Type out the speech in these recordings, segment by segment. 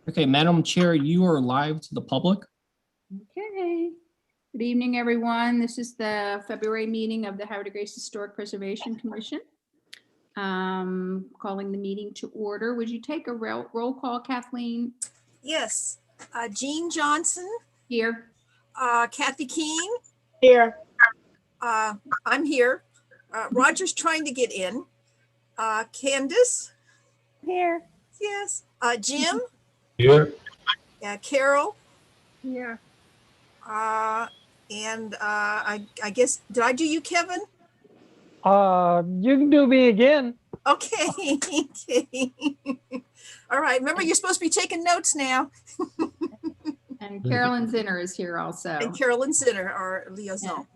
Okay, Madam Chair, you are live to the public. Okay. Good evening, everyone. This is the February meeting of the Havre de Grace Historic Preservation Commission. Calling the meeting to order. Would you take a roll call, Kathleen? Yes. Jean Johnson, Here. Kathy Keene, Here. I'm here. Roger's trying to get in. Candace, Here. yes. Jim, Here. Carol, Here. and I guess, did I do you, Kevin? You can do me again. Okay. Okay. All right. Remember, you're supposed to be taking notes now. And Carolyn Zinner is here also. And Carolyn Zinner, our liaison.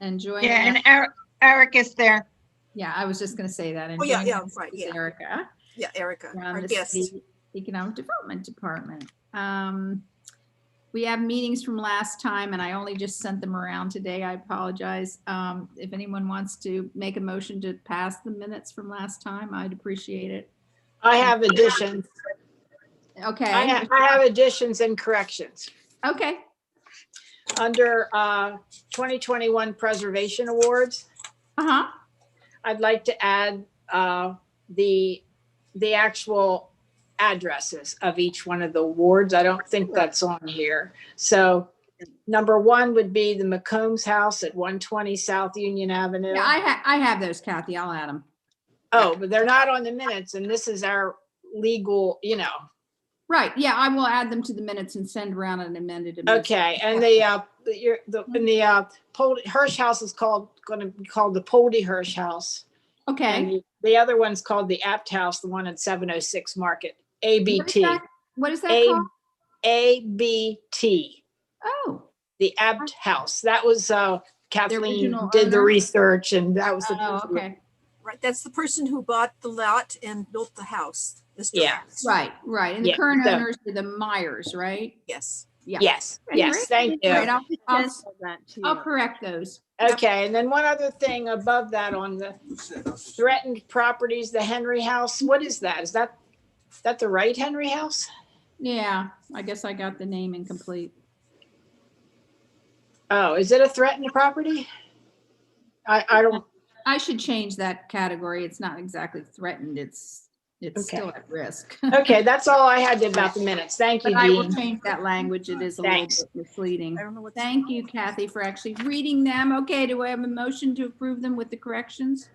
And joining. Yeah, and Eric is there. Yeah, I was just going to say that. And Oh, yeah, joining yeah, us right, is yeah. Erica Yeah, Erica, from our the guest. City Economic Development Department. We have meetings from last time, and I only just sent them around today. I apologize. If anyone wants to make a motion to pass the minutes from last time, I'd appreciate it. I have additions. Okay. I have additions and corrections. Okay. Under 2021 Preservation Awards, Uh-huh. I'd like to add the actual addresses of each one of the awards. I don't think that's on here. So number 1 would be the McCombs House at 120 South Union Avenue. Yeah, I have those, Kathy. I'll add them. Oh, but they're not on the minutes, and this is our legal, Right. Yeah, I will add them to the minutes and send around an amended. Okay, and the Hirsch House is going to be called the Poldy Hirsch House. Okay. And the other one's called the Apt House, the one at 706 Market, ABT. What is that called? ABT, Oh. the Apt House. That was Kathleen original did the owner? research, and that was the. Oh, okay. Right, that's the person who bought the lot and built the house. Mr. Yeah. House. Right. And the Yeah, current so- owners are the Myers, right? Yes. Yeah. Yes, Okay, yes, great. thank Right. you. I'll correct those. Okay, and then one other thing above that on the threatened properties, the Henry House, what is that? Is that the right Henry House? Yeah, I guess I got the name incomplete. Oh, is it a threatened property? I don't, I should change that category. It's not exactly threatened. It's Okay. still at risk. okay, that's all I had about the minutes. Thank you, But I will Dean. change that language. It is a Thanks. little bit misleading. I don't know what. Thank you, Kathy, for actually reading them. Okay, do I have a motion to approve them with the corrections?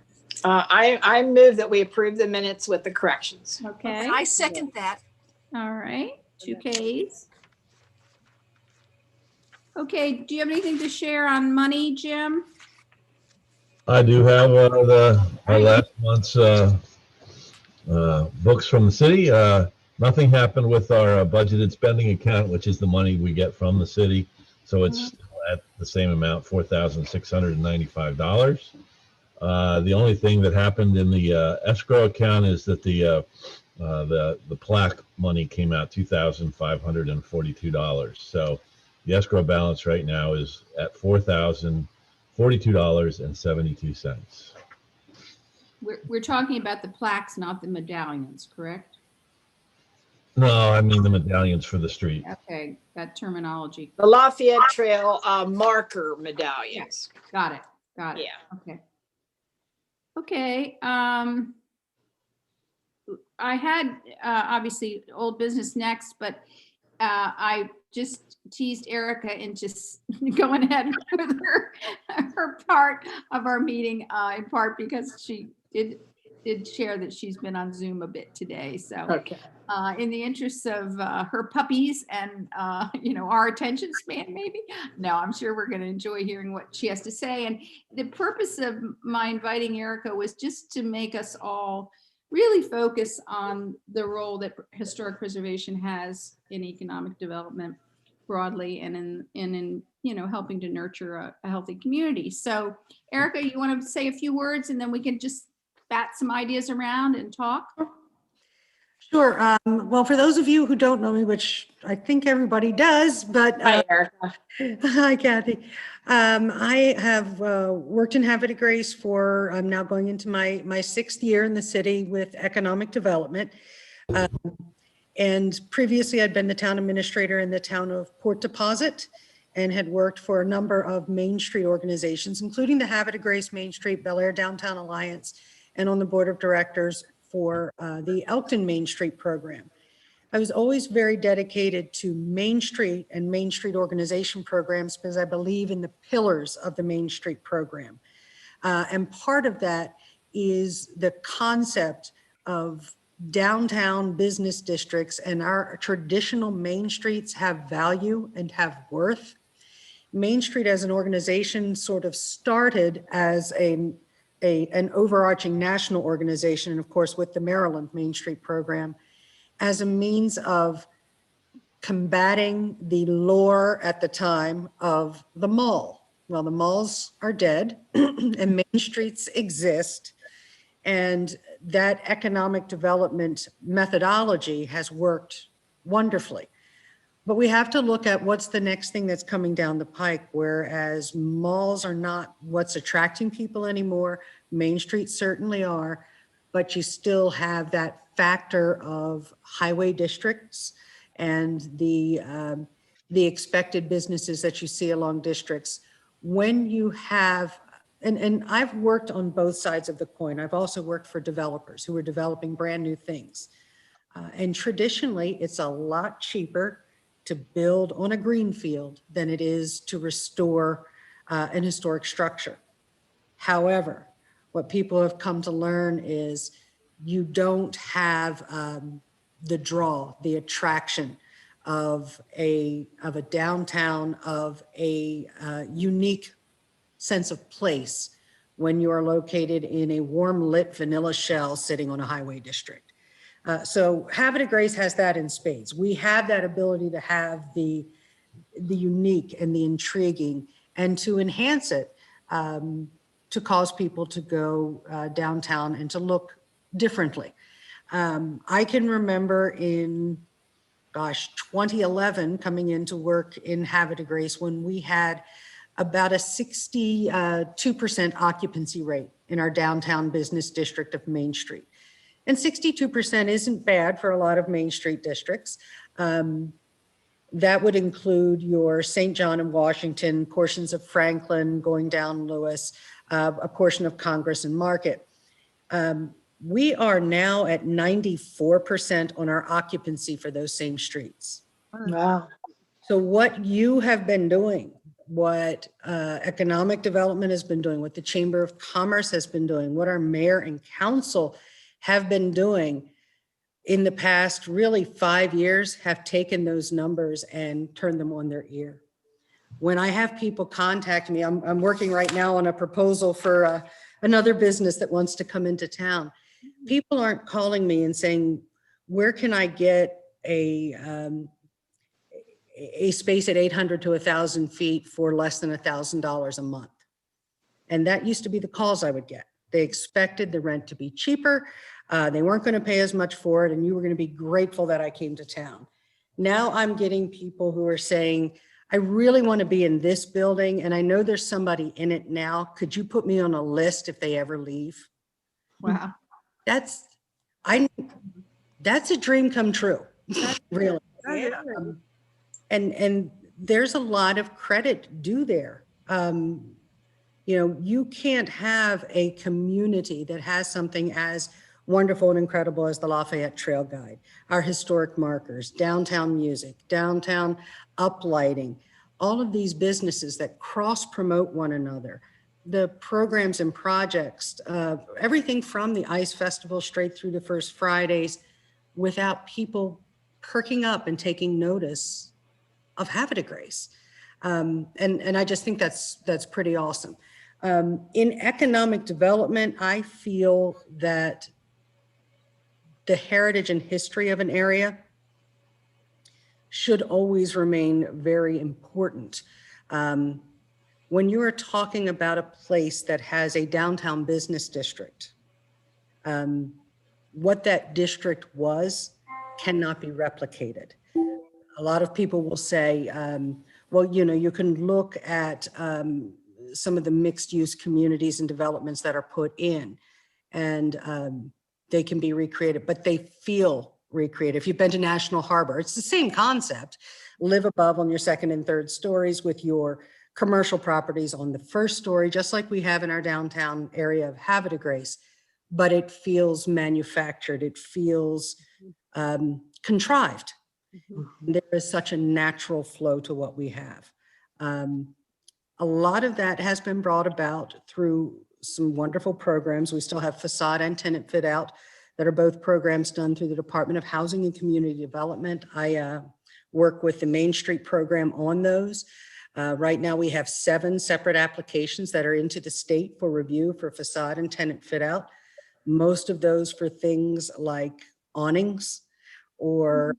I move that we approve the minutes with the corrections. Okay, I second that. all right, 2 Ks. Okay, do you have anything to share on money, Jim? I do have our last month's books from the city. Nothing happened with our budgeted spending account, which is the money we get from the city. So it's still at the same amount, $4,695. The only thing that happened in the escrow account is that the plaque money came out $2,542. So the escrow balance right now is at $4,042.72. We're talking about the plaques, not the medallions, correct? No, I mean the medallions for the street. Okay, that terminology. The Lafayette Trail marker medallions. Got it. Yeah. Okay. Okay, I had obviously old business next, but I just teased Erica into going ahead with her part of our meeting, in part because she did share that she's been on Zoom a bit today. So Okay. in the interests of her puppies and our attention span, maybe. No, I'm sure we're going to enjoy hearing what she has to say. And the purpose of my inviting Erica was just to make us all really focus on the role that historic preservation has in economic development broadly and in helping to nurture a healthy community. So Erica, you want to say a few words and then we can just bat some ideas around and talk? Sure. Well, for those of you who don't know me, which I think everybody does, but Hi, Erica. hi, Kathy. I have worked in Havre de Grace for, I'm now going into my 6th year in the city with economic development. And previously I'd been the town administrator in the town of Port Deposit and had worked for a number of Main Street organizations, including the Havre de Grace Main Street, Bel Air Downtown Alliance, and on the board of directors for the Elkton Main Street program. I was always very dedicated to Main Street and Main Street organization programs because I believe in the pillars of the Main Street program. And part of that is the concept of downtown business districts, and our traditional main streets have value and have worth. Main Street as an organization sort of started as an overarching national organization, and of course with the Maryland Main Street program, as a means of combating the lure at the time of the mall. Well, the malls are dead and main streets exist. And that economic development methodology has worked wonderfully. But we have to look at what's the next thing that's coming down the pike, whereas malls are not what's attracting people anymore. Main Street certainly are, but you still have that factor of highway districts and the expected businesses that you see along districts. When you have, and I've worked on both sides of the coin. I've also worked for developers who are developing brand new things. And traditionally, it's a lot cheaper to build on a green field than it is to restore an historic structure. However, what people have come to learn is you don't have the draw, the attraction of a downtown, of a unique sense of place when you are located in a warm lit vanilla shell sitting on a highway district. So Havre de Grace has that in spades. We have that ability to have the unique and the intriguing, and to enhance it, to cause people to go downtown and to look differently. I can remember in, 2011, coming into work in Havre de Grace when we had about a 62% occupancy rate in our downtown business district of Main Street. And 62% isn't bad for a lot of Main Street districts. That would include your St. John and Washington, portions of Franklin, going down Lewis, a portion of Congress and Market. We are now at 94% on our occupancy for those same streets. Wow. So what you have been doing, what economic development has been doing, what the Chamber of Commerce has been doing, what our mayor and council have been doing in the past really 5 years have taken those numbers and turned them on their ear. When I have people contact me, I'm working right now on a proposal for another business that wants to come into town. People aren't calling me and saying, where can I get a space at 800 to 1,000 feet for less than $1,000 a month? And that used to be the calls I would get. They expected the rent to be cheaper. They weren't going to pay as much for it, and you were going to be grateful that I came to town. Now I'm getting people who are saying, I really want to be in this building, and I know there's somebody in it now. Could you put me on a list if they ever leave? Wow. That's a dream come true, really. Yeah. And there's a lot of credit due there. You can't have a community that has something as wonderful and incredible as the Lafayette Trail Guide, our historic markers, downtown music, downtown uplighting, all of these businesses that cross promote one another, the programs and projects, everything from the Ice Festival straight through to First Fridays, without people perking up and taking notice of Havre de Grace. And I just think that's pretty awesome. In economic development, I feel that the heritage and history of an area should always remain very important. When you are talking about a place that has a downtown business district, what that district was cannot be replicated. A lot of people will say, well, you can look at some of the mixed use communities and developments that are put in, and they can be recreated, but they feel recreate. If you've been to National Harbor, it's the same concept. Live above on your second and third stories with your commercial properties on the first story, just like we have in our downtown area of Havre de Grace, but it feels manufactured. It feels contrived. There is such a natural flow to what we have. A lot of that has been brought about through some wonderful programs. We still have facade and tenant fit out that are both programs done through the Department of Housing and Community Development. I work with the Main Street program on those. Right now we have 7 separate applications that are into the state for review for facade and tenant fit out. Most of those for things like awnings or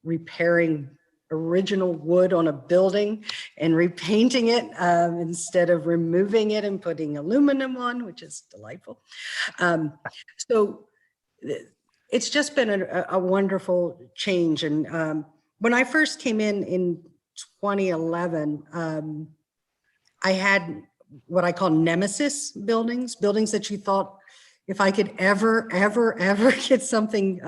repairing original wood on a building and repainting it instead of removing it and putting aluminum on, which is delightful. So it's just been a wonderful change. And when I first came in 2011, I had what I call nemesis buildings that you thought, if I could ever get something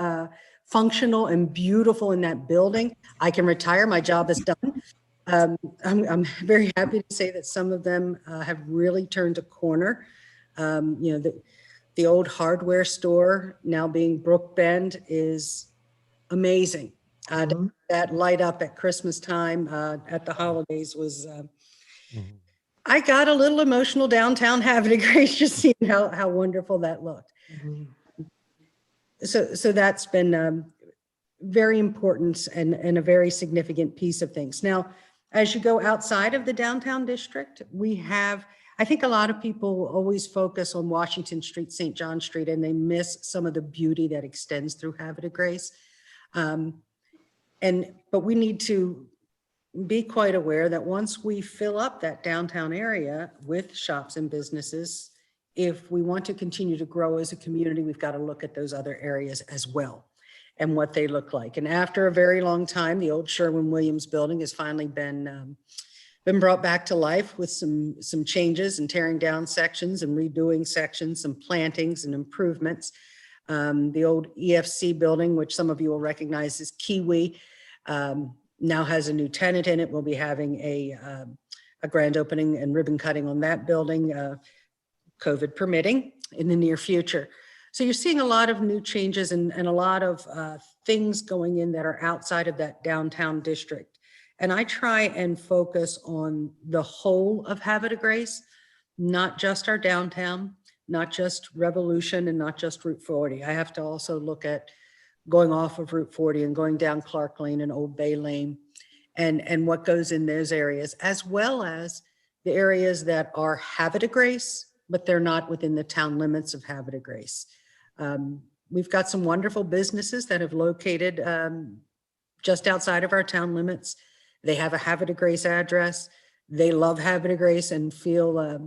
functional and beautiful in that building, I can retire. My job is done. I'm very happy to say that some of them have really turned a corner. The old hardware store now being Brook Bend is amazing. That light up at Christmas time, at the holidays was, I got a little emotional downtown Havre de Grace just seeing how wonderful that looked. So that's been very important and a very significant piece of things. Now, as you go outside of the downtown district, we have, I think a lot of people always focus on Washington Street, St. John Street, and they miss some of the beauty that extends through Havre de Grace. But we need to be quite aware that once we fill up that downtown area with shops and businesses, if we want to continue to grow as a community, we've got to look at those other areas as well and what they look like. And after a very long time, the old Sherwin-Williams building has finally been brought back to life with some changes and tearing down sections and redoing sections, some plantings and improvements. The old EFC building, which some of you will recognize as Kiwi, now has a new tenant in it. We'll be having a grand opening and ribbon cutting on that building, COVID permitting, in the near future. So you're seeing a lot of new changes and a lot of things going in that are outside of that downtown district. And I try and focus on the whole of Havre de Grace, not just our downtown, not just Revolution and not just Route 40. I have to also look at going off of Route 40 and going down Clark Lane and Old Bay Lane and what goes in those areas, as well as the areas that are Havre de Grace, but they're not within the town limits of Havre de Grace. We've got some wonderful businesses that have located just outside of our town limits. They have a Havre de Grace address. They love Havre de Grace and feel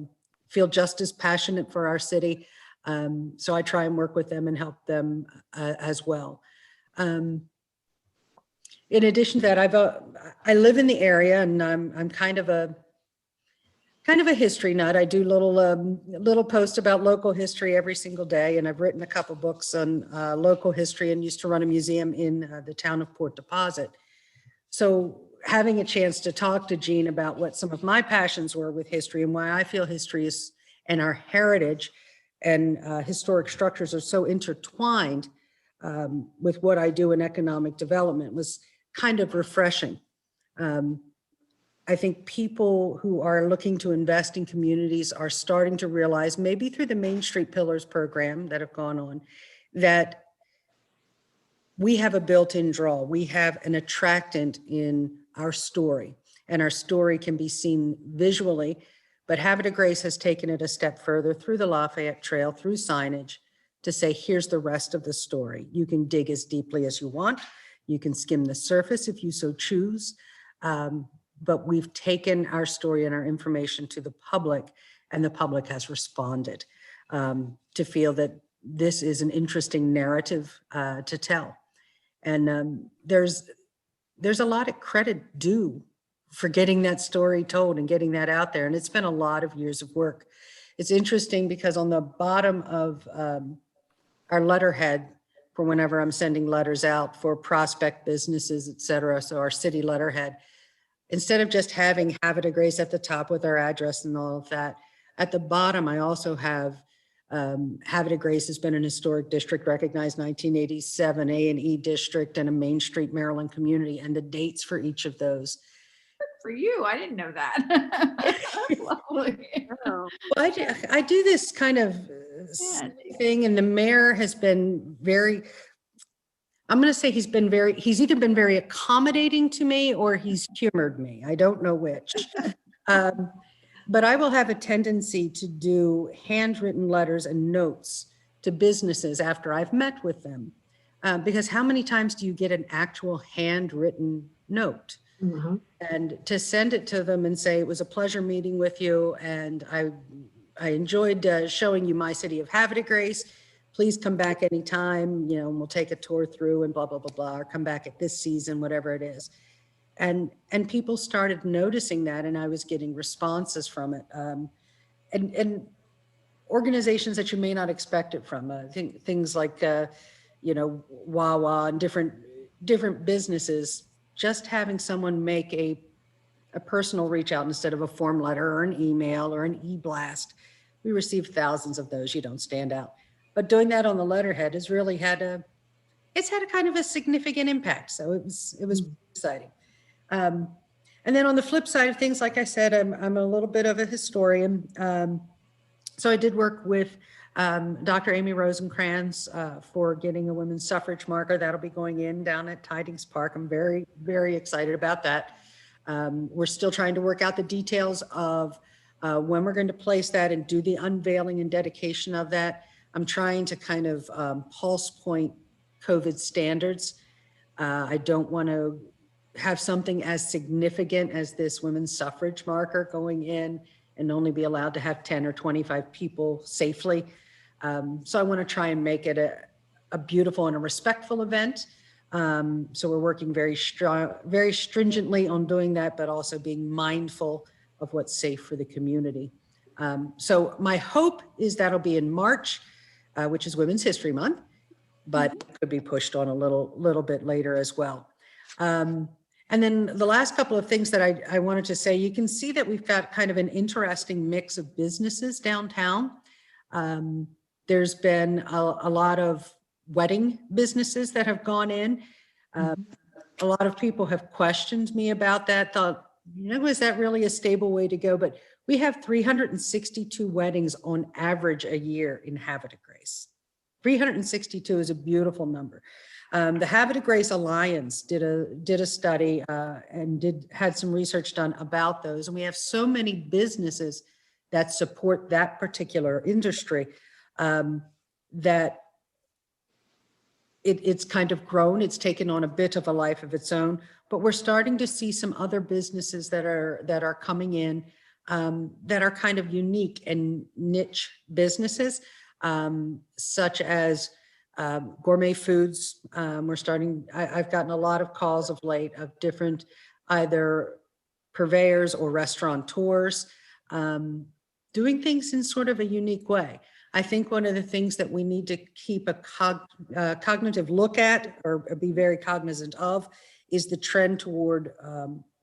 just as passionate for our city. So I try and work with them and help them as well. In addition to that, I live in the area and I'm kind of a history nut. I do little posts about local history every single day, and I've written a couple books on local history and used to run a museum in the town of Port Deposit. So having a chance to talk to Jean about what some of my passions were with history and why I feel history is and our heritage and historic structures are so intertwined with what I do in economic development was kind of refreshing. I think people who are looking to invest in communities are starting to realize, maybe through the Main Street Pillars program that have gone on, that we have a built-in draw. We have an attractant in our story, and our story can be seen visually, but Havre de Grace has taken it a step further through the Lafayette Trail, through signage, to say, here's the rest of the story. You can dig as deeply as you want. You can skim the surface if you so choose. But we've taken our story and our information to the public, and the public has responded to feel that this is an interesting narrative to tell. And there's a lot of credit due for getting that story told and getting that out there. And it's been a lot of years of work. It's interesting because on the bottom of our letterhead, for whenever I'm sending letters out for prospect businesses, et cetera. So our city letterhead, instead of just having Havre de Grace at the top with our address and all of that, at the bottom, I also have Havre de Grace has been an historic district recognized 1987, A&E district, and a Main Street, Maryland community, and the dates for each of those. For you, I didn't know that. Lovely. Well, I do this kind of thing, and the mayor has been very, I'm going to say he's either been very accommodating to me or he's humored me. I don't know which. But I will have a tendency to do handwritten letters and notes to businesses after I've met with them. Because how many times do you get an actual handwritten note? Mhm. And to send it to them and say, it was a pleasure meeting with you, and I enjoyed showing you my city of Havre de Grace. Please come back anytime, you know, and we'll take a tour through and blah, blah, blah, blah, or come back at this season, whatever it is. And people started noticing that, and I was getting responses from it. And organizations that you may not expect it from, things like, you know, Wawa and different businesses, just having someone make a personal reach out instead of a form letter or an email or an e-blast. We received thousands of those. You don't stand out. But doing that on the letterhead has really it's had a kind of a significant impact. So it was exciting. And then on the flip side of things, like I said, I'm a little bit of a historian. So I did work with Dr. Amy Rosencrantz for getting a women's suffrage marker. That'll be going in down at Tidings Park. I'm very, very excited about that. We're still trying to work out the details of when we're going to place that and do the unveiling and dedication of that. I'm trying to kind of pulse point COVID standards. I don't want to have something as significant as this women's suffrage marker going in and only be allowed to have 10 or 25 people safely. So I want to try and make it a beautiful and a respectful event. So we're working very stringently on doing that, but also being mindful of what's safe for the community. So my hope is that'll be in March, which is Women's History Month, but it could be pushed on a little bit later as well. And then the last couple of things that I wanted to say, you can see that we've got kind of an interesting mix of businesses downtown. There's been a lot of wedding businesses that have gone in. A lot of people have questioned me about that, thought, you know, is that really a stable way to go? But we have 362 weddings on average a year in Havre de Grace. 362 is a beautiful number. The Havre de Grace Alliance did a study and had some research done about those. And we have so many businesses that support that particular industry that it's kind of grown. It's taken on a bit of a life of its own. But we're starting to see some other businesses that are coming in that are kind of unique and niche businesses, such as gourmet foods. I've gotten a lot of calls of late of different either purveyors or restaurateurs doing things in sort of a unique way. I think one of the things that we need to keep a cognitive look at or be very cognizant of is the trend toward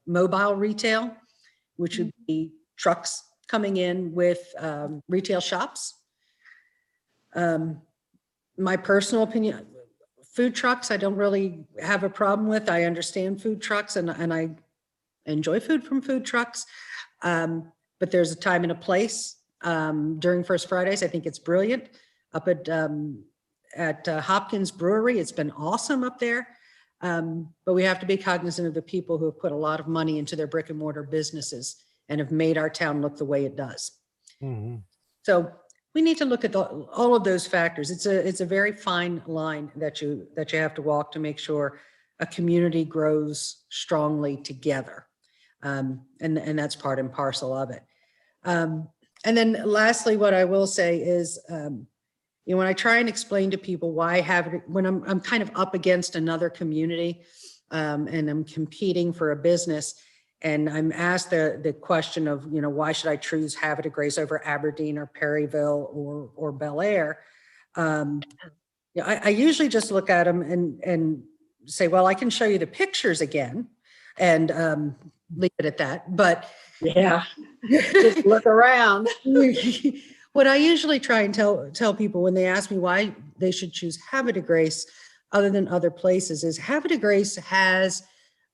mobile retail, which would be trucks coming in with retail shops. My personal opinion, food trucks, I don't really have a problem with. I understand food trucks and I enjoy food from food trucks. But there's a time and a place. During First Fridays, I think it's brilliant. Up at Hopkins Brewery, it's been awesome up there. But we have to be cognizant of the people who have put a lot of money into their brick and mortar businesses and have made our town look the way it does. Mm-hmm. So we need to look at all of those factors. It's a very fine line that you have to walk to make sure a community grows strongly together. And that's part and parcel of it. And then lastly, what I will say is, when I try and explain to people why when I'm kind of up against another community and I'm competing for a business and I'm asked the question of, why should I choose Havre de Grace over Aberdeen or Perryville or Bel Air? Yeah, I usually just look at them and say, well, I can show you the pictures again and leave it at that. But Yeah, just look around. what I usually try and tell people when they ask me why they should choose Havre de Grace other than other places is Havre de Grace has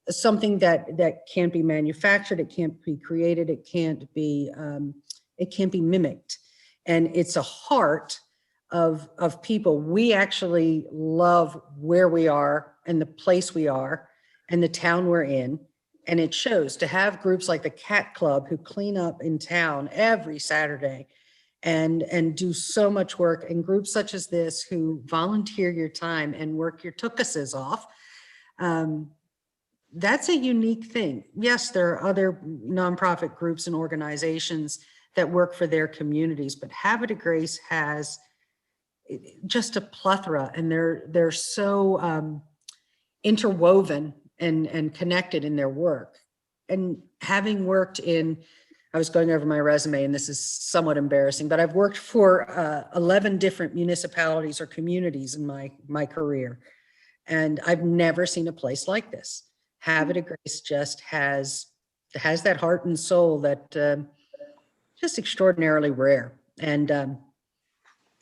something that can't be manufactured, it can't be created, it can't be mimicked, and it's a heart of people. We actually love where we are and the place we are and the town we're in. And it shows to have groups like the Cat Club who clean up in town every Saturday and do so much work, and groups such as this who volunteer your time and work your tuchuses off. That's a unique thing. Yes, there are other nonprofit groups and organizations that work for their communities, but Havre de Grace has just a plethora, and they're so interwoven and connected in their work. And having worked in, I was going over my resume and this is somewhat embarrassing, but I've worked for 11 different municipalities or communities in my career. And I've never seen a place like this. Havre de Grace just has that heart and soul that just extraordinarily rare. And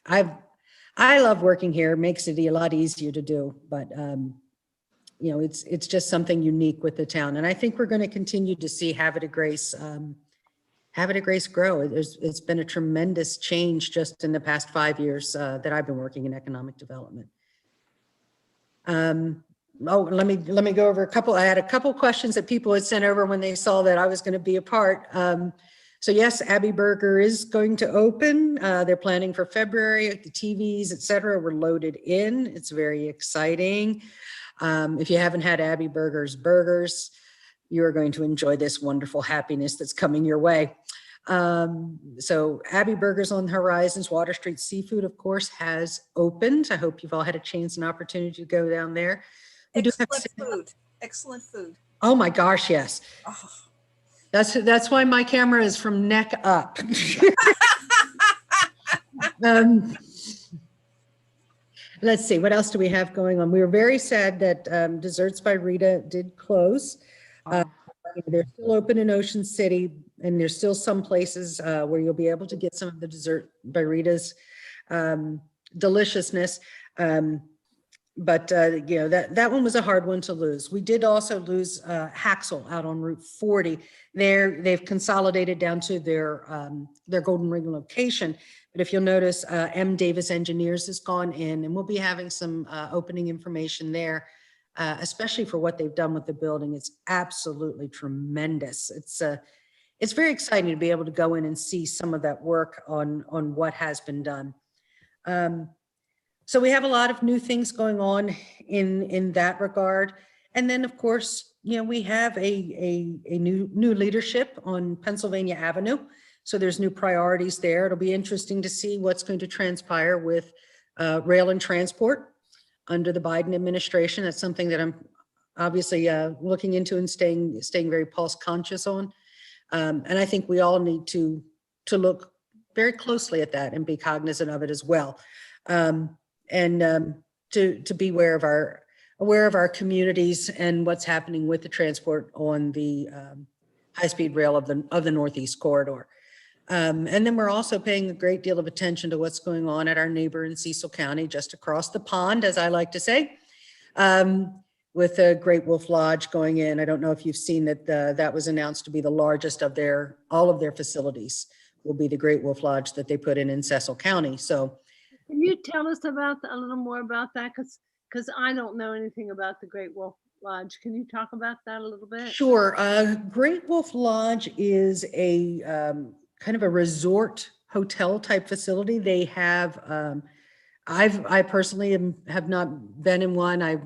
I love working here. It makes it a lot easier to do, but you know, it's just something unique with the town. And I think we're going to continue to see Havre de Grace grow. It's been a tremendous change just in the past 5 years that I've been working in economic development. Oh, let me go over a couple. I had a couple questions that people had sent over when they saw that I was going to be a part. So yes, Abbey Burger is going to open. They're planning for February. The TVs, et cetera, were loaded in. It's very exciting. If you haven't had Abbey Burger's burgers, you're going to enjoy this wonderful happiness that's coming your way. So Abbey Burgers on the horizons. Water Street Seafood, of course, has opened. I hope you've all had a chance and opportunity to go down there. We do have Excellent food. Excellent food. Oh my gosh, yes. Oh. That's why my camera is from neck up. Let's see, what else do we have going on? We were very sad that Desserts by Rita did close. They're still open in Ocean City, and there's still some places where you'll be able to get some of the Dessert by Rita's deliciousness. But you know, that one was a hard one to lose. We did also lose Haxel out on Route 40. They've consolidated down to their Golden Ring location. But if you'll notice, M. Davis Engineers has gone in, and we'll be having some opening information there, especially for what they've done with the building. It's absolutely tremendous. It's very exciting to be able to go in and see some of that work on what has been done. So we have a lot of new things going on in that regard. And then, of course, you know, we have a new leadership on Pennsylvania Avenue. So there's new priorities there. It'll be interesting to see what's going to transpire with rail and transport under the Biden administration. That's something that I'm obviously looking into and staying very pulse conscious on. And I think we all need to look very closely at that and be cognizant of it as well. And to be aware of our communities and what's happening with the transport on the high-speed rail of the Northeast Corridor. And then we're also paying a great deal of attention to what's going on at our neighbor in Cecil County, just across the pond, as I like to say, with the Great Wolf Lodge going in. I don't know if you've seen that that was announced to be the largest of all of their facilities will be the Great Wolf Lodge that they put in Cecil County. So. Can you tell us a little more about that? Because I don't know anything about the Great Wolf Lodge. Can you talk about that a little bit? Sure. Great Wolf Lodge is a kind of a resort hotel type facility. They have, I personally have not been in one. I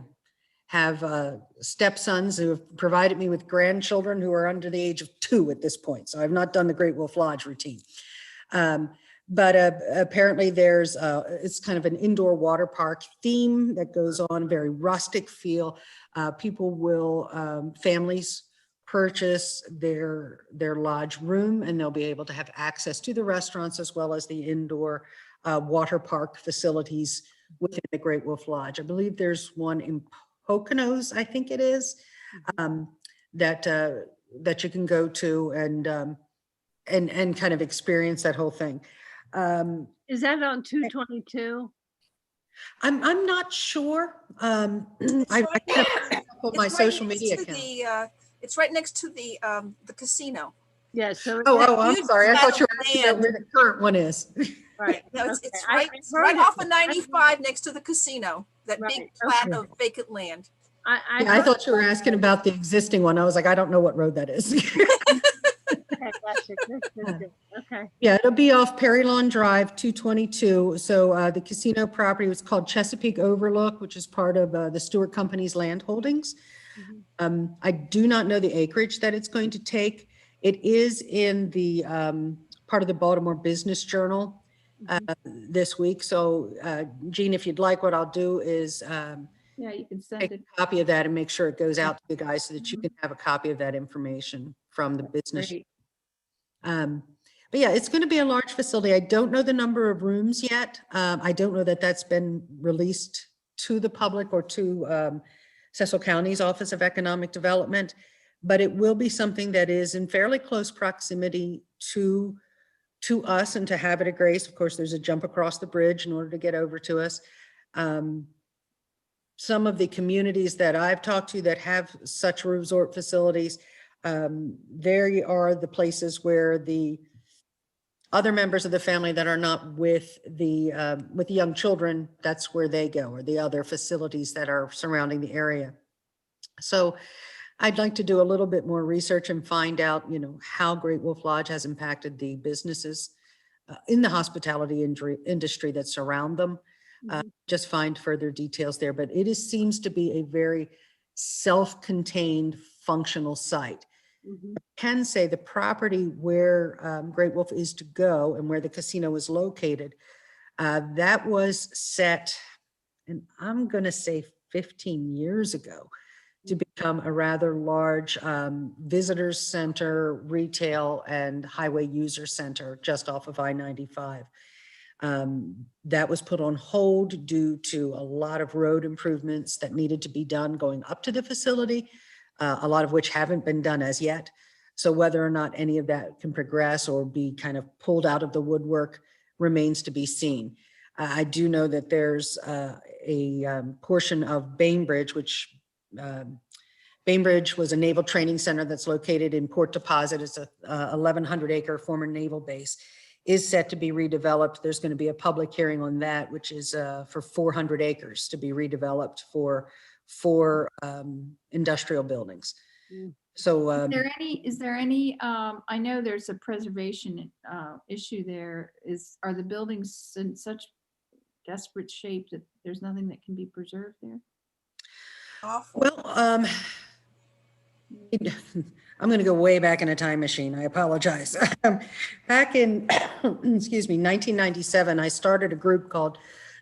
have stepsons who have provided me with grandchildren who are under the age of 2 at this point. So I've not done the Great Wolf Lodge routine. But apparently there's, it's kind of an indoor water park theme that goes on, a very rustic feel. People will, families purchase their lodge room, and they'll be able to have access to the restaurants as well as the indoor water park facilities within the Great Wolf Lodge. I believe there's one in Poconos, I think it is, that you can go to and kind of experience that whole thing. Is that on 222? I'm not sure. I right kind of on my It's right social next media to account. it's right next to the casino. Yeah, so. Oh, I'm huge sorry. I flat thought you of were asking about land. where the current one is. Right. No, it's, okay. it's I- right, I've it's heard right of off it. of 95 next to the casino, that big Right, plat okay. of vacant land. I I heard thought you were asking about the existing one. I was like, I don't know what road that is. Okay, gotcha. Good. Okay. Yeah, it'll be off Perry Lawn Drive, 222. So the casino property was called Chesapeake Overlook, which is part of the Stewart Company's land holdings. Mhm. I do not know the acreage that it's going to take. It is in the part of the Baltimore Business Journal this week. So Jean, if you'd like, what I'll do is Yeah, you can send take it. a copy of that and make sure it goes out to you guys so that you can have a copy of that information from the business. Great. But yeah, it's going to be a large facility. I don't know the number of rooms yet. I don't know that that's been released to the public or to Cecil County's Office of Economic Development, but it will be something that is in fairly close proximity to us and to Habit of Grace. Of course, there's a jump across the bridge in order to get over to us. Some of the communities that I've talked to that have such resort facilities, there are the places where the other members of the family that are not with the young children, that's where they go, or the other facilities that are surrounding the area. So I'd like to do a little bit more research and find out, how Great Wolf Lodge has impacted the businesses in the hospitality industry that surround them. Just find further details there, but seems to be a very self-contained functional site. Can say the property where Great Wolf is to go and where the casino is located, that was set, and I'm going to say 15 years ago, to become a rather large visitors center, retail, and highway user center just off of I-95. That was put on hold due to a lot of road improvements that needed to be done going up to the facility, a lot of which haven't been done as yet. So whether or not any of that can progress or be kind of pulled out of the woodwork remains to be seen. I do know that there's a portion of Bainbridge, which Bainbridge was a naval training center that's located in Port Deposit. It's a 1,100 acre former naval base, is set to be redeveloped. There's going to be a public hearing on that, which is for 400 acres to be redeveloped for industrial buildings. So Is there any, I know there's a preservation issue there. Are the buildings in such desperate shape that there's nothing that can be preserved there? Awful. well, I'm going to go way back in a time machine. I apologize. Back in, excuse me, 1997, I started a group called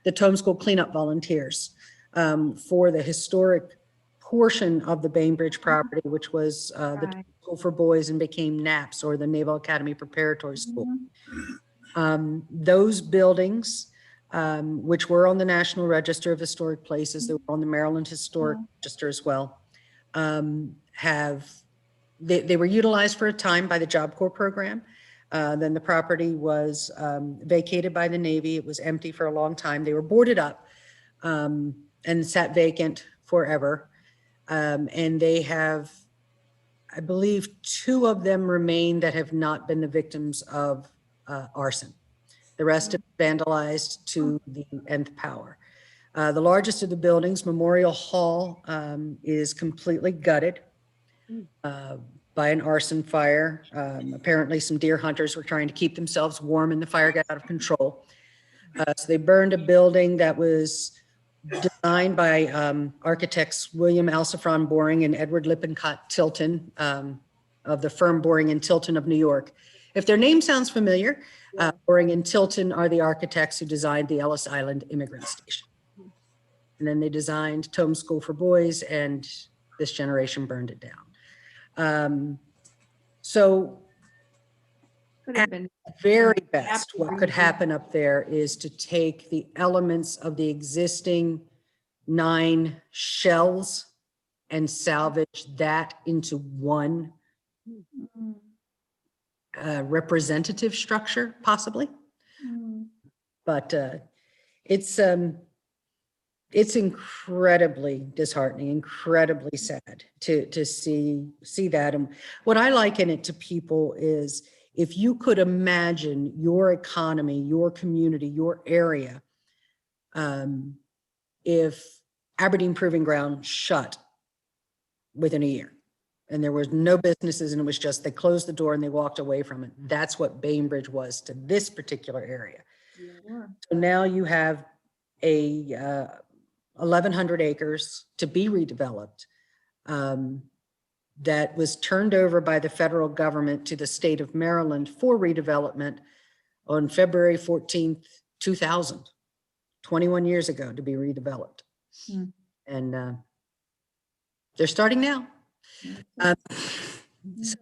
the Tome School Cleanup Volunteers for the historic portion of the Bainbridge property, which was the Right. School for Boys and became NAPS, or the Naval Academy Preparatory School. Those buildings, which were on the National Register of Historic Places, they were on the Maryland Historic Register as well, they were utilized for a time by the Job Corps program. Then the property was vacated by the Navy. It was empty for a long time. They were boarded up and sat vacant forever. And they have, I believe, 2 of them remain that have not been the victims of arson. The rest have been vandalized to the nth power. The largest of the buildings, Memorial Hall, is completely gutted by an arson fire. Apparently some deer hunters were trying to keep themselves warm and the fire got out of control. So they burned a building that was designed by architects William Alsafron Boring and Edward Lippincott Tilton of the firm Boring and Tilton of New York. If their name sounds familiar, Boring and Tilton are the architects who designed the Ellis Island Immigrant Station. And then they designed Tome School for Boys, and this generation burned it down. So Could have been. Very Yeah, best, what after could you- happen up there is to take the elements of the existing 9 shells and salvage that into one Mm, representative structure, possibly. mm. But it's incredibly disheartening, incredibly sad to see that. And what I liken it to people is, if you could imagine your economy, your community, your area, if Aberdeen Proving Ground shut within a year and there was no businesses and it was just, they closed the door and they walked away from it. That's what Bainbridge was to this particular area. Sure. So now you have a 1,100 acres to be redeveloped, that was turned over by the federal government to the state of Maryland for redevelopment on February 14th, 2000, 21 years ago, to be redeveloped. Hmm. And they're starting now. So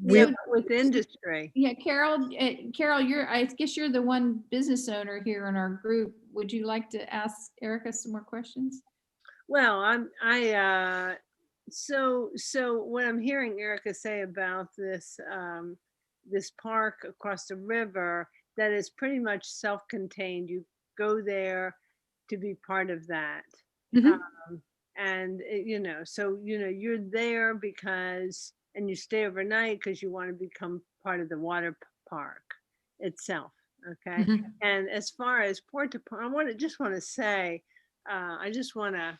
Yeah, we- with industry. Yeah, Carol, I guess you're the one business owner here in our group. Would you like to ask Erica some more questions? Well, so what I'm hearing Erica say about this, this park across the river, that is pretty much self-contained. You go there to be part of that. Mhm. So, you're there because, and you stay overnight because you want to become part of the water park itself. Okay. Mhm. And as far as I just want to say, I just want to,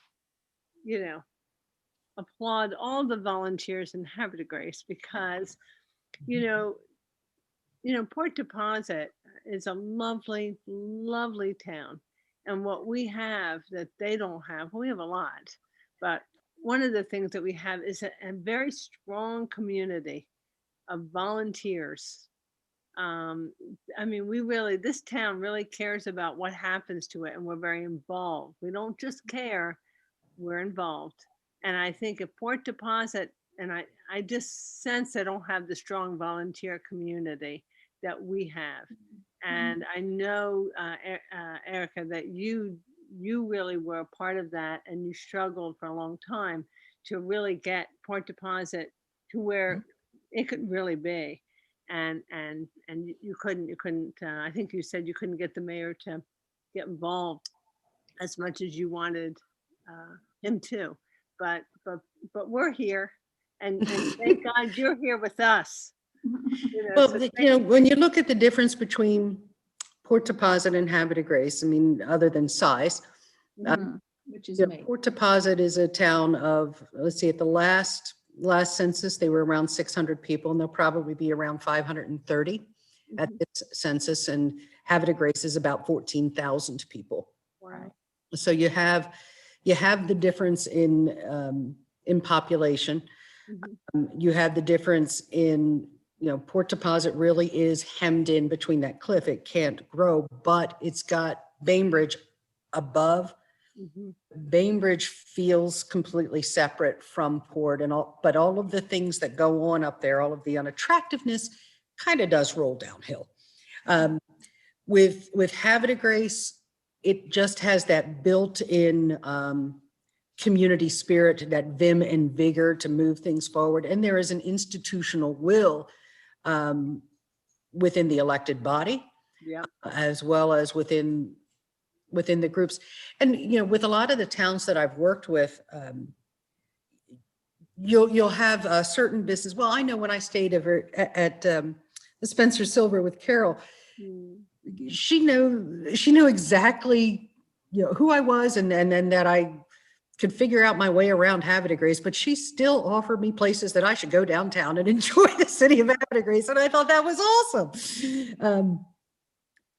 applaud all the volunteers in Havre de Grace, because, Port Deposit is a lovely, lovely town. And what we have that they don't have, we have a lot, but one of the things that we have is a very strong community of volunteers. This town really cares about what happens to it, and we're very involved. We don't just care, we're involved. And I think if Port Deposit, and I just sense they don't have the strong volunteer community that we have. And I know, Erica, that you really were a part of that, and you struggled for a long time to really get Port Deposit to where it could really be. And you couldn't, I think you said you couldn't get the mayor to get involved as much as you wanted him to. But we're here, and thank God you're here with us. Well, So when you look at the difference between Port Deposit and Havre de Grace, I mean, other than size, Which is yeah, me. Port Deposit is a town of, let's see, at the last census, they were around 600 people, and they'll probably be around 530 at this census. And Havre de Grace is about 14,000 people. Wow. So you have the difference in population. You have the difference in, Port Deposit really is hemmed in between that cliff. It can't grow, but it's got Bainbridge above. Bainbridge feels completely separate from Port, but all of the things that go on up there, all of the unattractiveness kind of does roll downhill. With Havre de Grace, it just has that built-in community spirit, that vim and vigor to move things forward. And there is an institutional will within the elected body, Yeah. as well as within the groups. And, with a lot of the towns that I've worked with, you'll have a certain business. Well, I know when I stayed over at the Spencer Silver with Carol, she knew exactly, who I was, and then that I could figure out my way around Havre de Grace, but she still offered me places that I should go downtown and enjoy the city of Havre de Grace. And I thought that was awesome.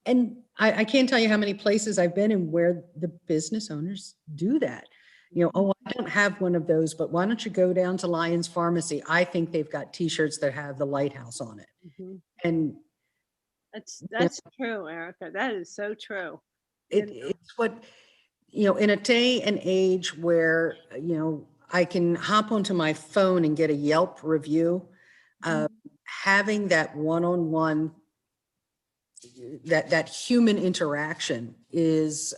And I can't tell you how many places I've been in where the business owners do that. Oh, I don't have one of those, but why don't you go down to Lyons Pharmacy? I think they've got T-shirts that have the lighthouse on it. And That's true, Erica. That is so true. it's what, in a day and age where, I can hop onto my phone and get a Yelp review, having that one-on-one, that human interaction is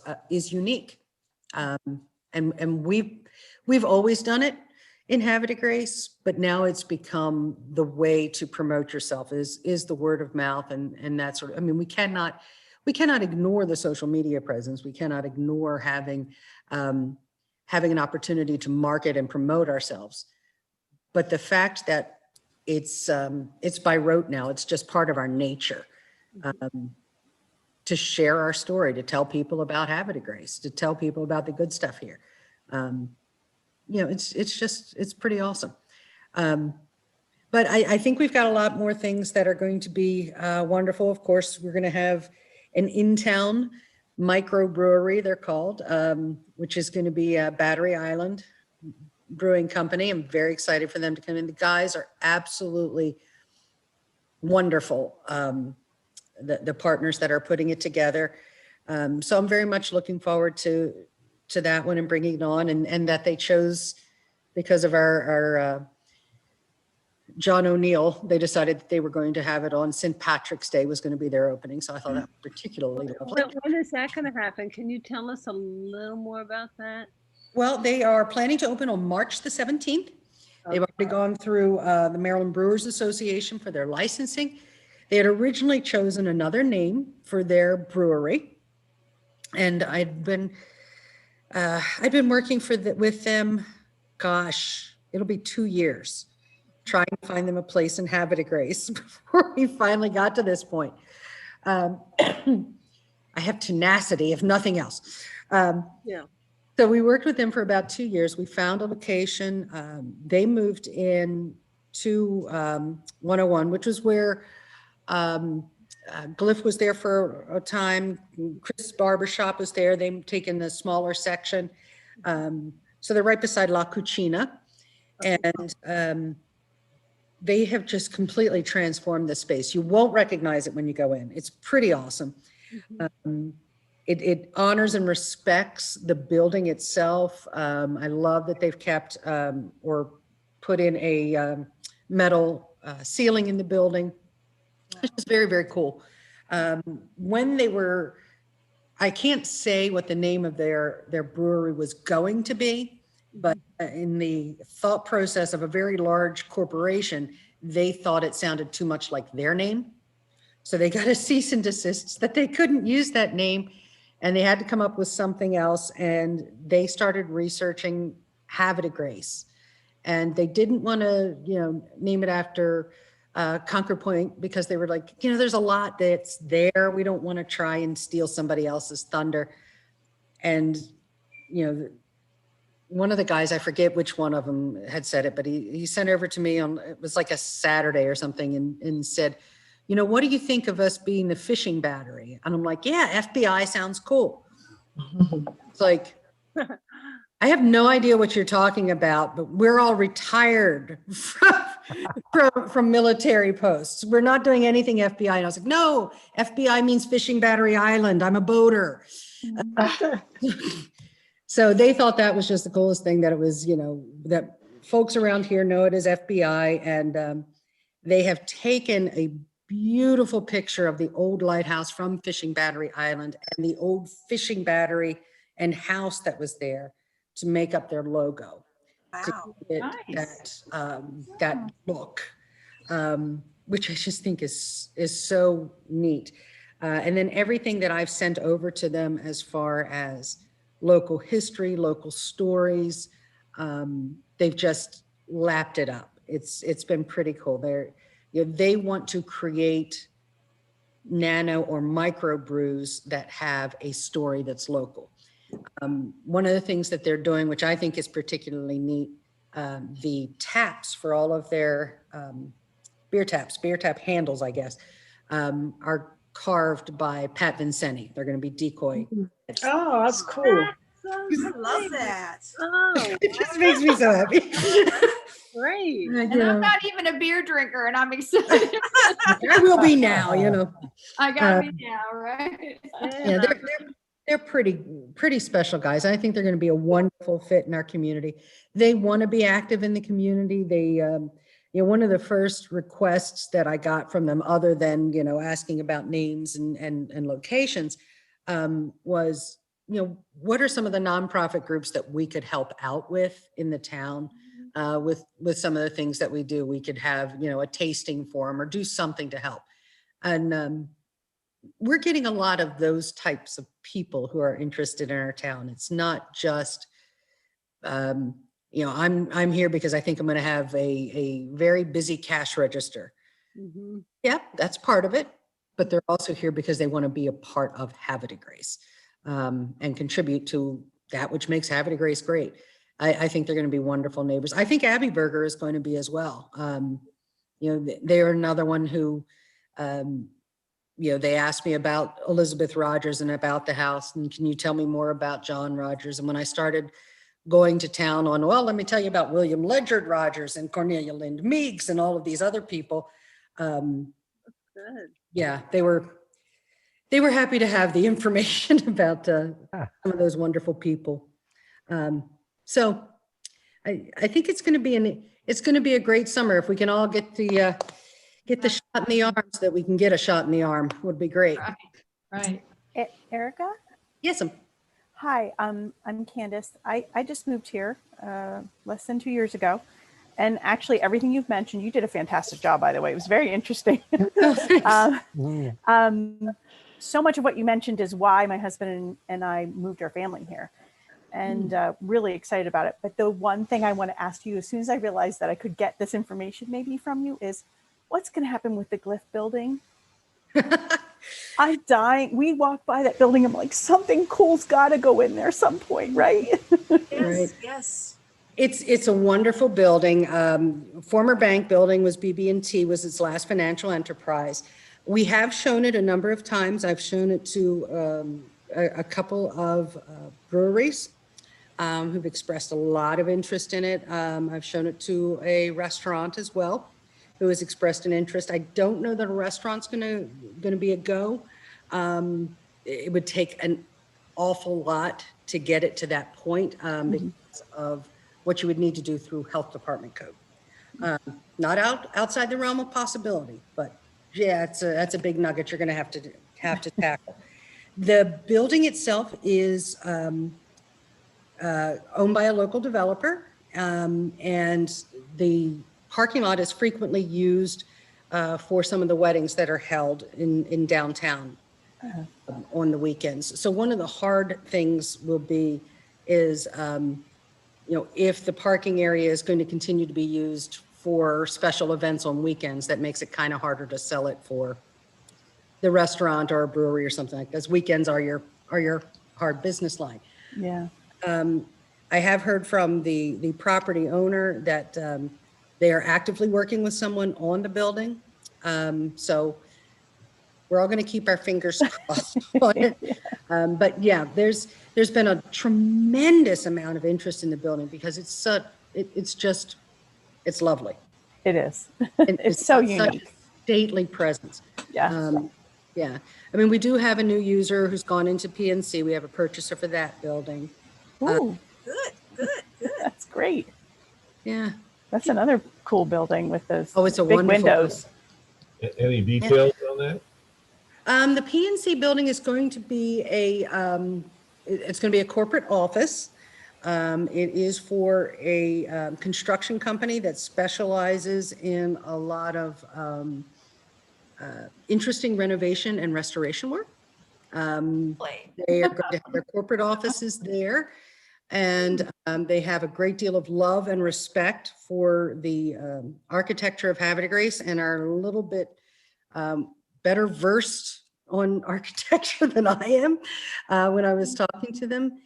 unique. And we've always done it in Havre de Grace, but now it's become the way to promote yourself is the word of mouth and that sort of, I mean, we cannot ignore the social media presence. We cannot ignore having an opportunity to market and promote ourselves. But the fact that it's by rote now, it's just part of our nature. To share our story, to tell people about Havre de Grace, to tell people about the good stuff here. It's pretty awesome. But I think we've got a lot more things that are going to be wonderful. Of course, we're going to have an in-town microbrewery, they're called, which is going to be Battery Island Brewing Company. I'm very excited for them to come in. The guys are absolutely wonderful. The partners that are putting it together. So I'm very much looking forward to that one and bringing it on, and that they chose, because of our John O'Neill, they decided that they were going to have it on St. Patrick's Day was going to be their opening. So I thought that was particularly lovely. When is that going to happen? Can you tell us a little more about that? Well, they are planning to open on March the 17th. They've already gone through the Maryland Brewers Association for their licensing. They had originally chosen another name for their brewery, and I'd been working with them. Gosh, it'll be 2 years trying to find them a place in Havre de Grace before we finally got to this point. I have tenacity, if nothing else. Yeah. So we worked with them for about 2 years. We found a location. They moved in to 101, which was where Glyph was there for a time. Chris Barbershop was there. They've taken the smaller section. So they're right beside La Cucina. And they have just completely transformed the space. You won't recognize it when you go in. It's pretty awesome. It honors and respects the building itself. I love that they've kept or put in a metal ceiling in the building. It's just very, very cool. When they were, I can't say what the name of their brewery was going to be, but in the thought process of a very large corporation, they thought it sounded too much like their name. So they got a cease and desist that they couldn't use that name, and they had to come up with something else. And they started researching Havre de Grace, and they didn't want to, name it after Concord Point, because they were like, there's a lot that's there. We don't want to try and steal somebody else's thunder. And, one of the guys, I forget which one of them had said it, but he sent over to me on, it was like a Saturday or something, and said, what do you think of us being the fishing battery? And I'm like, yeah, FBI sounds cool. It's like, I have no idea what you're talking about, but we're all retired from military posts. We're not doing anything FBI. And I was like, no, FBI means Fishing Battery Island. I'm a boater. So they thought that was just the coolest thing, that it was, that folks around here know it as FBI. And they have taken a beautiful picture of the old lighthouse from Fishing Battery Island and the old fishing battery and house that was there to make up their logo. Wow. Nice. That look, which I just think is so neat. And then everything that I've sent over to them as far as local history, local stories, they've just lapped it up. It's been pretty cool. They want to create nano or micro brews that have a story that's local. One of the things that they're doing, which I think is particularly neat, the taps for all of their beer tap handles, I guess, are carved by Pat Vincenti. They're going to be decoy. Oh, that's cool. I love that. Oh, It just makes me so happy. great. And I'm not even a beer drinker, and I'm excited. I will be now, I gotta be now, right? Yeah, they're pretty special guys. I think they're going to be a wonderful fit in our community. They want to be active in the community. They one of the first requests that I got from them, other than, asking about names and locations, was, what are some of the nonprofit groups that we could help out with in the town? With some of the things that we do, we could have, a tasting forum or do something to help. And we're getting a lot of those types of people who are interested in our town. It's not just, I'm here because I think I'm going to have a very busy cash register. Mhm. Yeah, that's part of it. But they're also here because they want to be a part of Havre Grace, and contribute to that which makes Havre Grace great. I think they're going to be wonderful neighbors. I think Abbey Burger is going to be as well. They're another one who, they asked me about Elizabeth Rogers and about the house, and can you tell me more about John Rogers? And when I started going to town on, well, let me tell you about William Ledyard Rogers and Cornelia Lind Meeks and all of these other people. Good. Yeah, they were happy to have the information about some of those wonderful people. So I think it's going to be a great summer if we can all get the shot in the arm, so that we can get a shot in the arm would be great. Right. Erica? Yes, Hi, I'm Candace. I just moved here less than 2 years ago. And actually, everything you've mentioned, you did a fantastic job, by the way. It was very interesting. So much of what you mentioned is why my husband and I moved our family here, and really excited about it. But the one thing I want to ask you, as soon as I realized that I could get this information maybe from you, is what's going to happen with the Glyph building? I'm dying. We walk by that building. I'm like, something cool's got to go in there some point, right? Yes, yes. It's a wonderful building. Former bank building was BB&T, was its last financial enterprise. We have shown it a number of times. I've shown it to a couple of breweries who've expressed a lot of interest in it. I've shown it to a restaurant as well, who has expressed an interest. I don't know that a restaurant's gonna be a go. It would take an awful lot to get it to that point because of what you would need to do through health department code. Not outside the realm of possibility, but yeah, that's a big nugget you're gonna have to tackle. The building itself is owned by a local developer, and the parking lot is frequently used for some of the weddings that are held in downtown on the weekends. So one of the hard things is if the parking area is going to continue to be used for special events on weekends, that makes it kind of harder to sell it for the restaurant or a brewery or something like this. Weekends are your hard business line. Yeah. I have heard from the property owner that they are actively working with someone on the building. So we're all going to keep our fingers crossed on it. But yeah, there's been a tremendous amount of interest in the building because it's lovely. It is. And It's so such a unique. stately presence. Yeah. Yeah. I mean, we do have a new user who's gone into PNC. We have a purchaser for that building. Ooh, Good. that's great. Yeah. That's another cool building with those Oh, it's a big wonderful windows. Any details on that? The PNC building is going to be it's going to be a corporate office. It is for a construction company that specializes in a lot of interesting renovation and restoration work. They are going to have their corporate offices there, and they have a great deal of love and respect for the architecture of Havre de Grace, and are a little bit better versed on architecture than I am. When I was talking to them,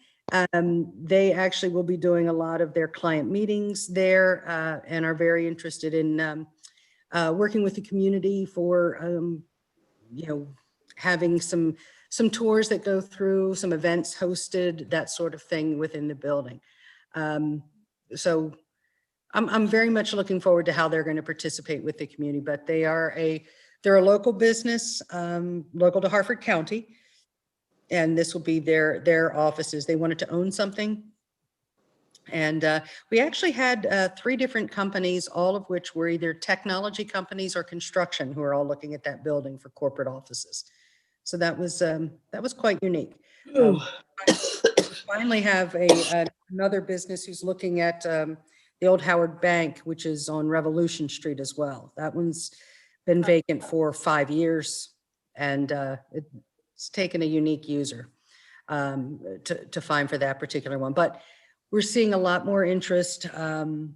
they actually will be doing a lot of their client meetings there, and are very interested in working with the community for having some tours that go through, some events hosted, that sort of thing within the building. So I'm very much looking forward to how they're going to participate with the community, but they're a local business, local to Harford County, and this will be their offices. They wanted to own something, And we actually had 3 different companies, all of which were either technology companies or construction, who are all looking at that building for corporate offices. So that was quite unique. We finally have another business who's looking at the old Howard Bank, which is on Revolution Street as well. That one's been vacant for 5 years, and it's taken a unique user to find for that particular one. But we're seeing a lot more interest, going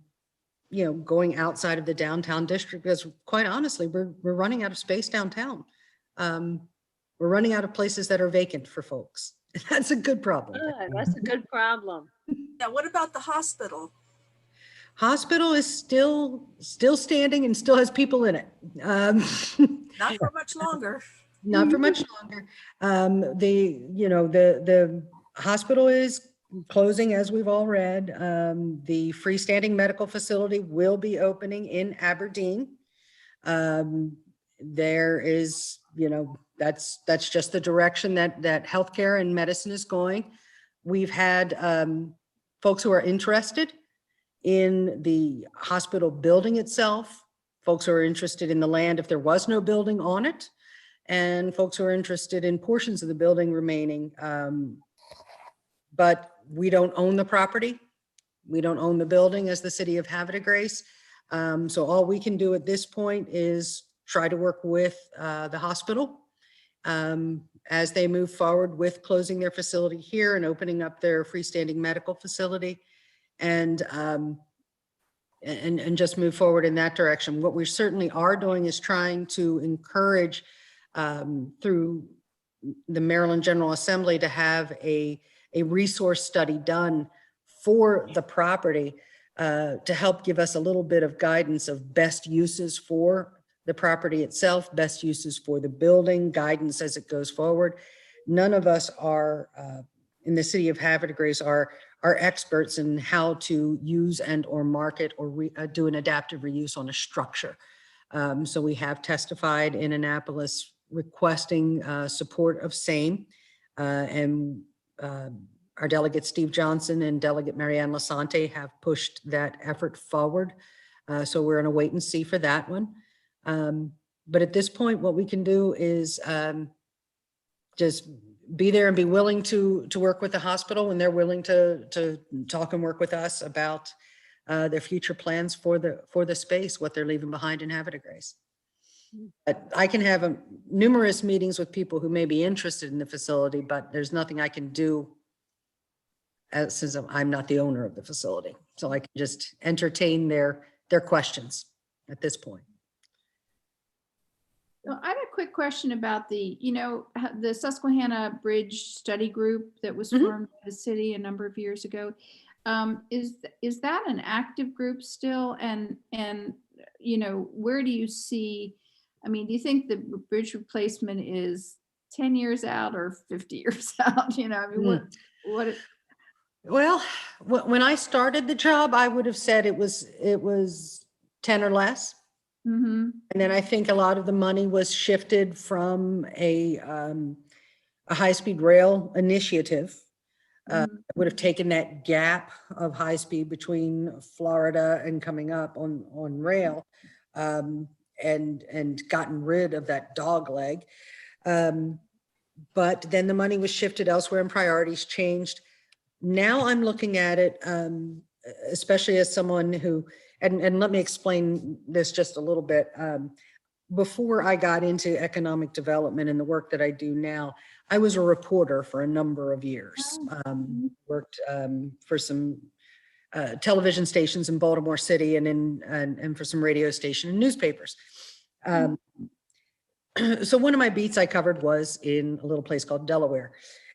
outside of the downtown district, because quite honestly, we're running out of space downtown. We're running out of places that are vacant for folks. That's a good problem. Good, that's a good problem. Now, what about the hospital? Hospital is still standing and still has people in it. Not for much longer. Not for much longer. The hospital is closing, as we've all read. The freestanding medical facility will be opening in Aberdeen. There is, that's just the direction that healthcare and medicine is going. We've had folks who are interested in the hospital building itself, folks who are interested in the land if there was no building on it, and folks who are interested in portions of the building remaining. But we don't own the property. We don't own the building as the city of Havre de Grace. So all we can do at this point is try to work with the hospital as they move forward with closing their facility here and opening up their freestanding medical facility, and just move forward in that direction. What we certainly are doing is trying to encourage through the Maryland General Assembly to have a resource study done for the property to help give us a little bit of guidance of best uses for the property itself, best uses for the building, guidance as it goes forward. None of us are in the city of Havre de Grace are experts in how to use and or market or do an adaptive reuse on a structure. So we have testified in Annapolis requesting support of same, and our delegate Steve Johnson and delegate Marianne Lasante have pushed that effort forward. So we're in a wait and see for that one. But at this point, what we can do is just be there and be willing to work with the hospital when they're willing to talk and work with us about their future plans for the space, what they're leaving behind in Havre de Grace. But I can have numerous meetings with people who may be interested in the facility, but there's nothing I can do since I'm not the owner of the facility. So I can just entertain their questions at this point. So I have a quick question about the Susquehanna Bridge Study Group that was formed by the city a number of years ago. Is that an active group still? And where do you see, do you think the bridge replacement is 10 years out or 50 years out? Well, when I started the job, I would have said it was 10 or less. Mm-hmm. And then I think a lot of the money was shifted from a high-speed rail initiative. Would have taken that gap of high speed between Florida and coming up on rail, and gotten rid of that dog leg. But then the money was shifted elsewhere and priorities changed. Now I'm looking at it, especially as someone who, and let me explain this just a little bit. Before I got into economic development and the work that I do now, I was a reporter for a number of years. Worked for some television stations in Baltimore City and for some radio station and newspapers. So one of my beats I covered was in a little place called Delaware.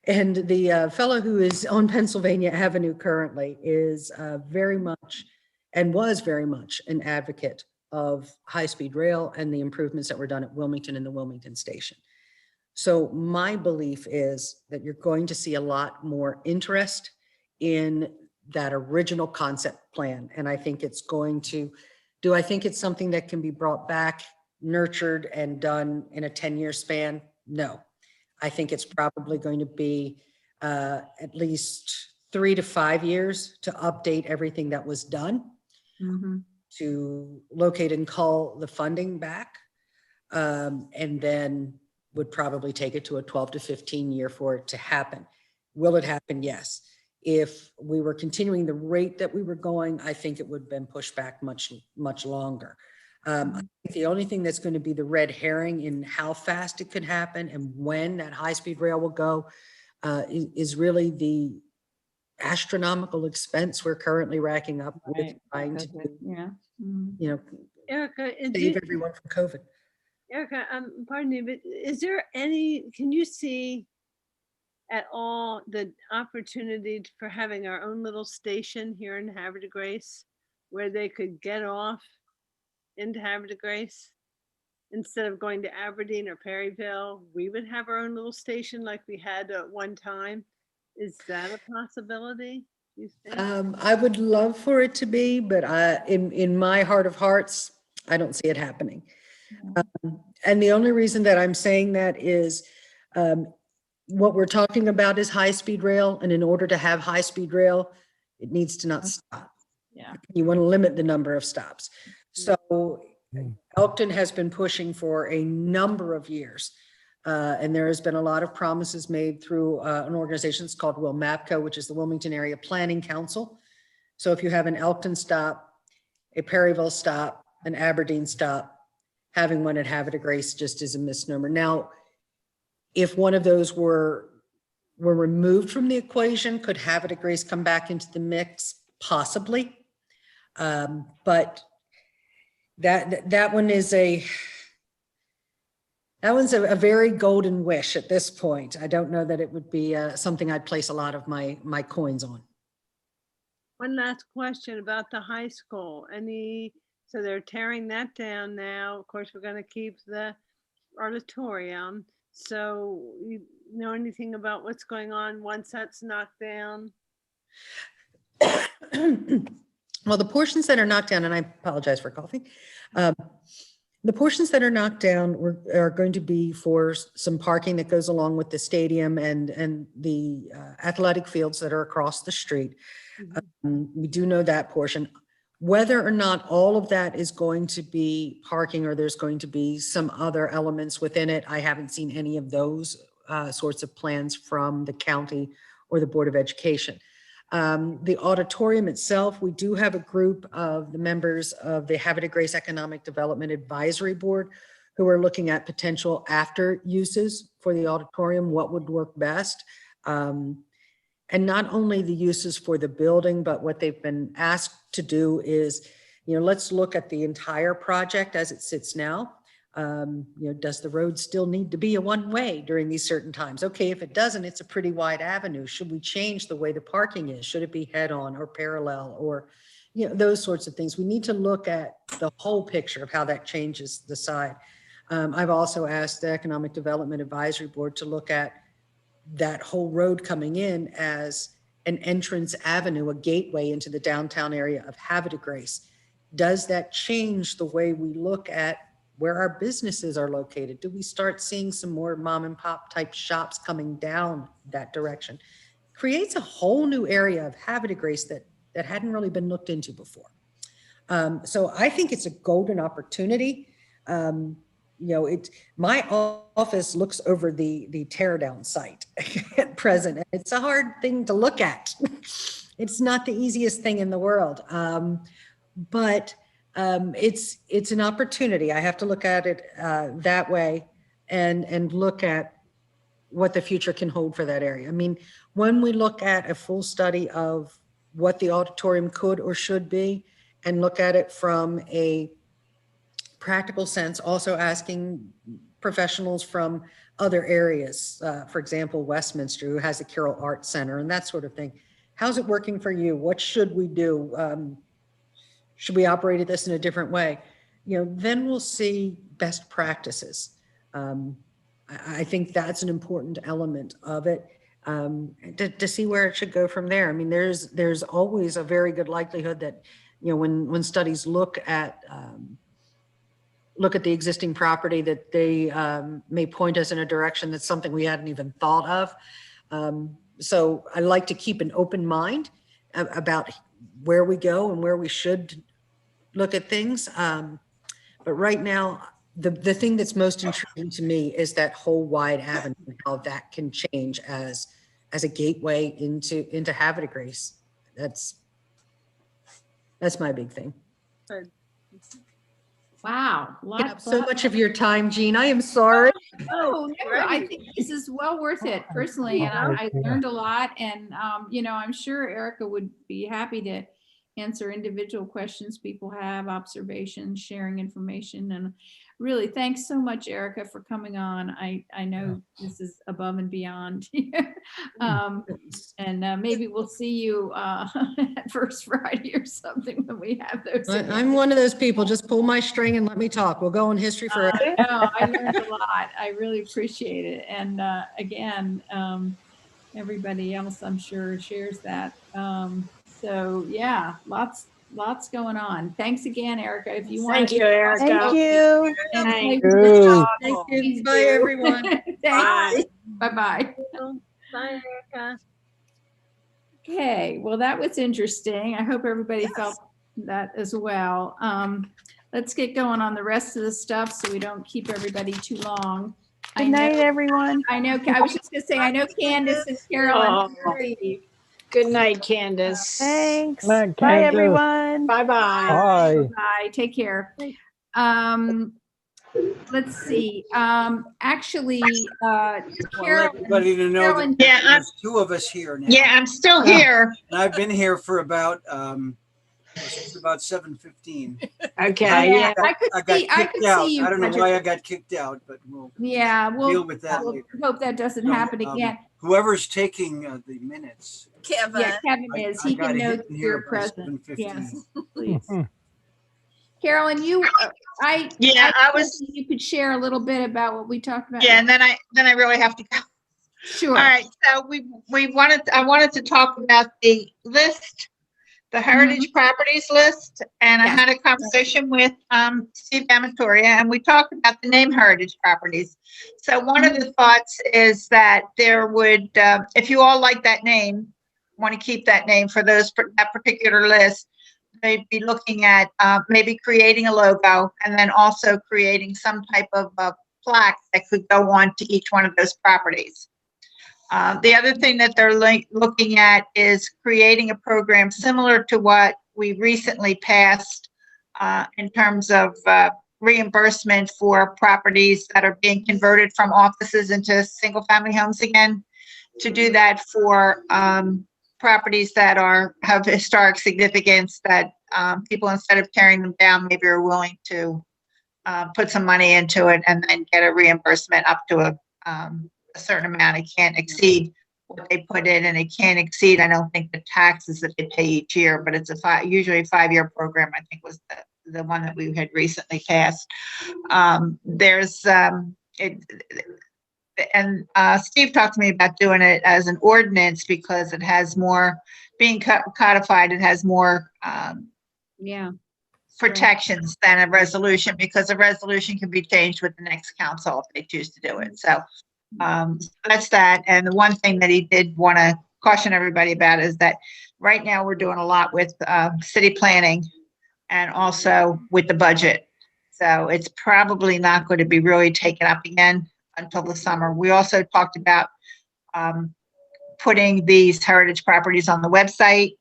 And the fellow who is on Pennsylvania Avenue currently is very much and was very much an advocate of high-speed rail and the improvements that were done at Wilmington and the Wilmington station. So my belief is that you're going to see a lot more interest in that original concept plan. And I think it's going to, I think it's something that can be brought back, nurtured, and done in a 10-year span? No. I think it's probably going to be at least 3 to 5 years to update everything that was done, Mhm. to locate and call the funding back. And then would probably take it to a 12 to 15 year for it to happen. Will it happen? Yes. If we were continuing the rate that we were going, I think it would have been pushed back much, much longer. I think the only thing that's going to be the red herring in how fast it could happen and when that high-speed rail will go is really the astronomical expense we're currently racking up with Right, trying to, because yeah. Mhm. you know, Erica, save everyone from COVID. Erica, pardon me, but is there any, can you see at all the opportunity for having our own little station here in Havre de Grace where they could get off into Havre de Grace? Instead of going to Aberdeen or Perryville, we would have our own little station like we had at one time. Is that a possibility, do you think? I would love for it to be, but in my heart of hearts, I don't see it happening. And the only reason that I'm saying that is what we're talking about is high-speed rail. And in order to have high-speed rail, it needs to not stop. Yeah. You want to limit the number of stops. So Elkton has been pushing for a number of years. And there has been a lot of promises made through an organization that's called WILMAPCO, which is the Wilmington Area Planning Council. So if you have an Elkton stop, a Perryville stop, an Aberdeen stop, having one at Havre de Grace just is a misnomer. Now, if one of those were removed from the equation, could Havre de Grace come back into the mix? Possibly. But that one is that one's a very golden wish at this point. I don't know that it would be something I'd place a lot of my coins on. One last question about the high school. So they're tearing that down now. Of course, we're going to keep the auditorium. So you know anything about what's going on once that's knocked down? Well, the portions that are knocked down, and I apologize for coughing. The portions that are knocked down are going to be for some parking that goes along with the stadium and the athletic fields that are across the street. We do know that portion. Whether or not all of that is going to be parking or there's going to be some other elements within it, I haven't seen any of those sorts of plans from the county or the Board of Education. The auditorium itself, we do have a group of the members of the Havre de Grace Economic Development Advisory Board who are looking at potential after uses for the auditorium, what would work best. And not only the uses for the building, but what they've been asked to do is, let's look at the entire project as it sits now. Does the road still need to be a one-way during these certain times? Okay, if it doesn't, it's a pretty wide avenue. Should we change the way the parking is? Should it be head-on or parallel or, those sorts of things? We need to look at the whole picture of how that changes the side. I've also asked the Economic Development Advisory Board to look at that whole road coming in as an entrance avenue, a gateway into the downtown area of Havre de Grace. Does that change the way we look at where our businesses are located? Do we start seeing some more mom and pop type shops coming down that direction? Creates a whole new area of Havre de Grace that hadn't really been looked into before. So I think it's a golden opportunity. My office looks over the tear down site at present. And it's a hard thing to look at. It's not the easiest thing in the world. But it's an opportunity. I have to look at it that way and look at what the future can hold for that area. I mean, when we look at a full study of what the auditorium could or should be and look at it from a practical sense, also asking professionals from other areas, for example, Westminster, who has a Carroll Art Center and that sort of thing. How's it working for you? What should we do? Should we operate this in a different way? Then we'll see best practices. I think that's an important element of it, to see where it should go from there. I mean, there's always a very good likelihood that, when studies look at the existing property, that they may point us in a direction that's something we hadn't even thought of. So I like to keep an open mind about where we go and where we should look at things. But right now, the thing that's most intriguing to me is that whole wide avenue, and how that can change as a gateway into Havre de Grace. That's my big thing. Wow. Taking up so much of your time, Jean. I am sorry. Oh, no, I think this is well worth it personally, and I learned a lot, and, you know, I'm sure Erica would be happy to answer individual questions people have, observations, sharing information, and really, thanks so much, Erica, for coming on. I know this is above and beyond. And maybe we'll see you at First Friday or something when we have those. I'm one of those people. Just pull my string and let me talk. We'll go in history forever. No, I learned a lot. I really appreciate it. And again, everybody else, I'm sure, shares that. So yeah, lots going on. Thanks again, Erica. If you want. Thank you, Erica. Thank you. Thank you. Thank you. Please Bye, do. everyone. Thanks. Bye-bye. Bye, Erica. Okay, well, that was interesting. I hope everybody felt that as well. Let's get going on the rest of the stuff so we don't keep everybody too long. I Good night, know- everyone. I know, I was just gonna say, I know Candace and Carolyn. Oh. Good night, Candace. Thanks. Man, Bye, can't do. everyone. Bye-bye. Bye. Bye, take care. Let's see, actually, Want Carolyn. everybody to know Carolyn- that Yeah, there's two of us here now. Yeah, I'm still here. And I've been here for about 7:15. Okay, Yeah, yeah. I could I got see, I kicked could out. see you. I don't know Roger. why I got kicked out, but we'll Yeah, deal we'll, with that we'll later. hope that doesn't So, happen again. Whoever's taking the minutes. Kevin. Yeah, Kevin is. He got can hit note in you're here by present. 7:15. Yes, please. Carolyn, you, Yeah, I was, think you could share a little bit about what we talked about. yeah, and then I really have to go. Sure. All right, so I wanted to talk about the list, the heritage properties list, and I Yes. had a conversation with Steve Amatoria, and we talked about the name heritage properties. So one of the thoughts is that there would, if you all like that name, want to keep that name for that particular list, they'd be looking at maybe creating a logo and then also creating some type of plaque that could go on to each one of those properties. The other thing that they're looking at is creating a program similar to what we recently passed in terms of reimbursement for properties that are being converted from offices into single-family homes again. To do that for properties that have historic significance, that people, instead of tearing them down, maybe are willing to put some money into it and then get a reimbursement up to a certain amount. It can't exceed what they put in, and it can't exceed, I don't think, the taxes that they pay each year, but it's usually a 5-year program, I think was the one that we had recently passed. Steve talked to me about doing it as an ordinance because it has more, being codified, it has more Yeah. protections than a resolution, because a resolution can be changed with the next council if they choose to do it. So that's that. And the one thing that he did want to caution everybody about is that right now we're doing a lot with city planning and also with the budget. So it's probably not going to be really taken up again until the summer. We also talked about putting these heritage properties on the website,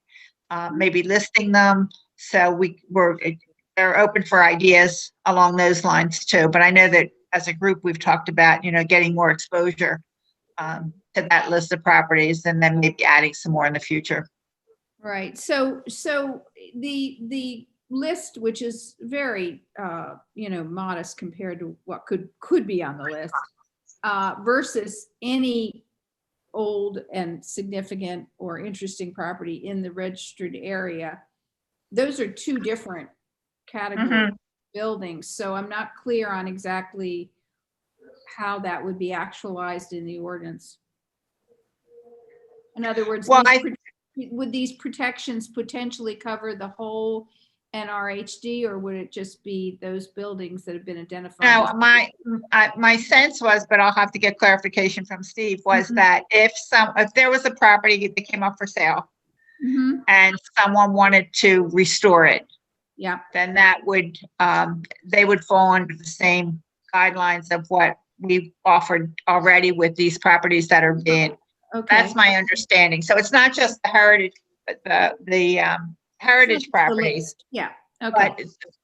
maybe listing them. So they're open for ideas along those lines too. But I know that as a group, we've talked about, getting more exposure to that list of properties and then maybe adding some more in the future. Right. So the list, which is very, modest compared to what could be on the list, versus any old and significant or interesting property in the registered area. Those are two different categories of buildings. So I'm not clear on exactly how that would be actualized in the ordinance. In other words, Well, would these protections potentially cover the whole NRHD, or would it just be those buildings that have been identified? No, as- my sense was, but I'll have to get clarification from Steve, was Mhm. that if there was a property that came up for sale Mhm. and someone wanted to restore it, Yeah, then that would, they would fall under the same guidelines of what we've offered already with these properties that are being, okay. that's my understanding. So it's not just the heritage, but the heritage The properties. list. Yeah, okay.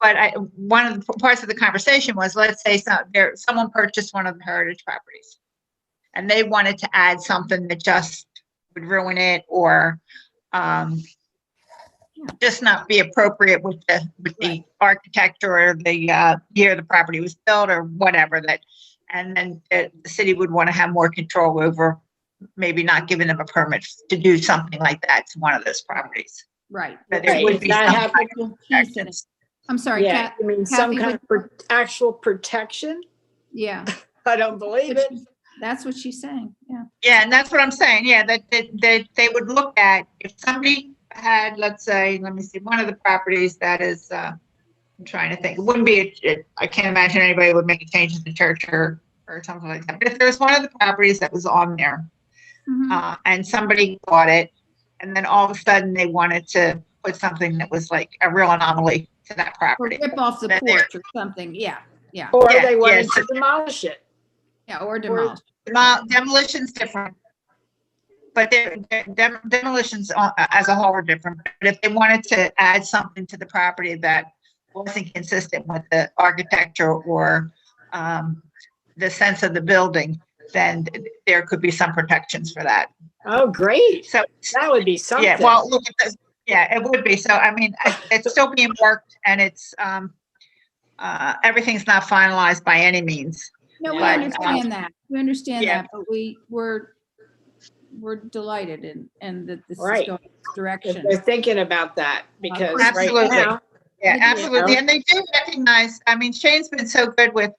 But one of the parts of the conversation was, let's say someone purchased one of the heritage properties and they wanted to add something that just would ruin it or just not be appropriate with the Right. architecture or the year the property was built or whatever that, and then the city would want to have more control over maybe not giving them a permit to do something like that to one of those properties. Right. But there Right, would if be that some happened- kind of Little piece in it. protections. I'm sorry, Yeah, Kat. I mean, some Kathy, kind of actual protection. Yeah, I don't believe it. that's what she's saying. Yeah. Yeah, and that's what I'm saying. Yeah, that they would look at if somebody had, let's say, let me see, one of the properties that is, I'm trying to think, it wouldn't be, I can't imagine anybody would make a change to the church or something like that. But if there's one of the properties that was on there, Mhm. and somebody bought it, and then all of a sudden they wanted to put something that was like a real anomaly to that Or property. rip off the Then they're- porch or something. Yeah, yeah, Or Yeah, they wanted yes. to demolish it. yeah, or demolish. Demolition's different. But demolitions as a whole are different. But if they wanted to add something to the property that wasn't consistent with the architecture or the sense of the building, then there could be some protections for that. Oh, great. So, That would be something. yeah, well, look at this. Yeah, it would be. So, I mean, it's still being worked and it's, everything's not finalized by any means. No, we But, understand that. We understand yeah. that, but we're delighted and that this is Right. going this If direction. they're thinking about that, because right Absolutely. now, Yeah, Yeah. absolutely. And they do recognize, I mean, Shane's been so good with,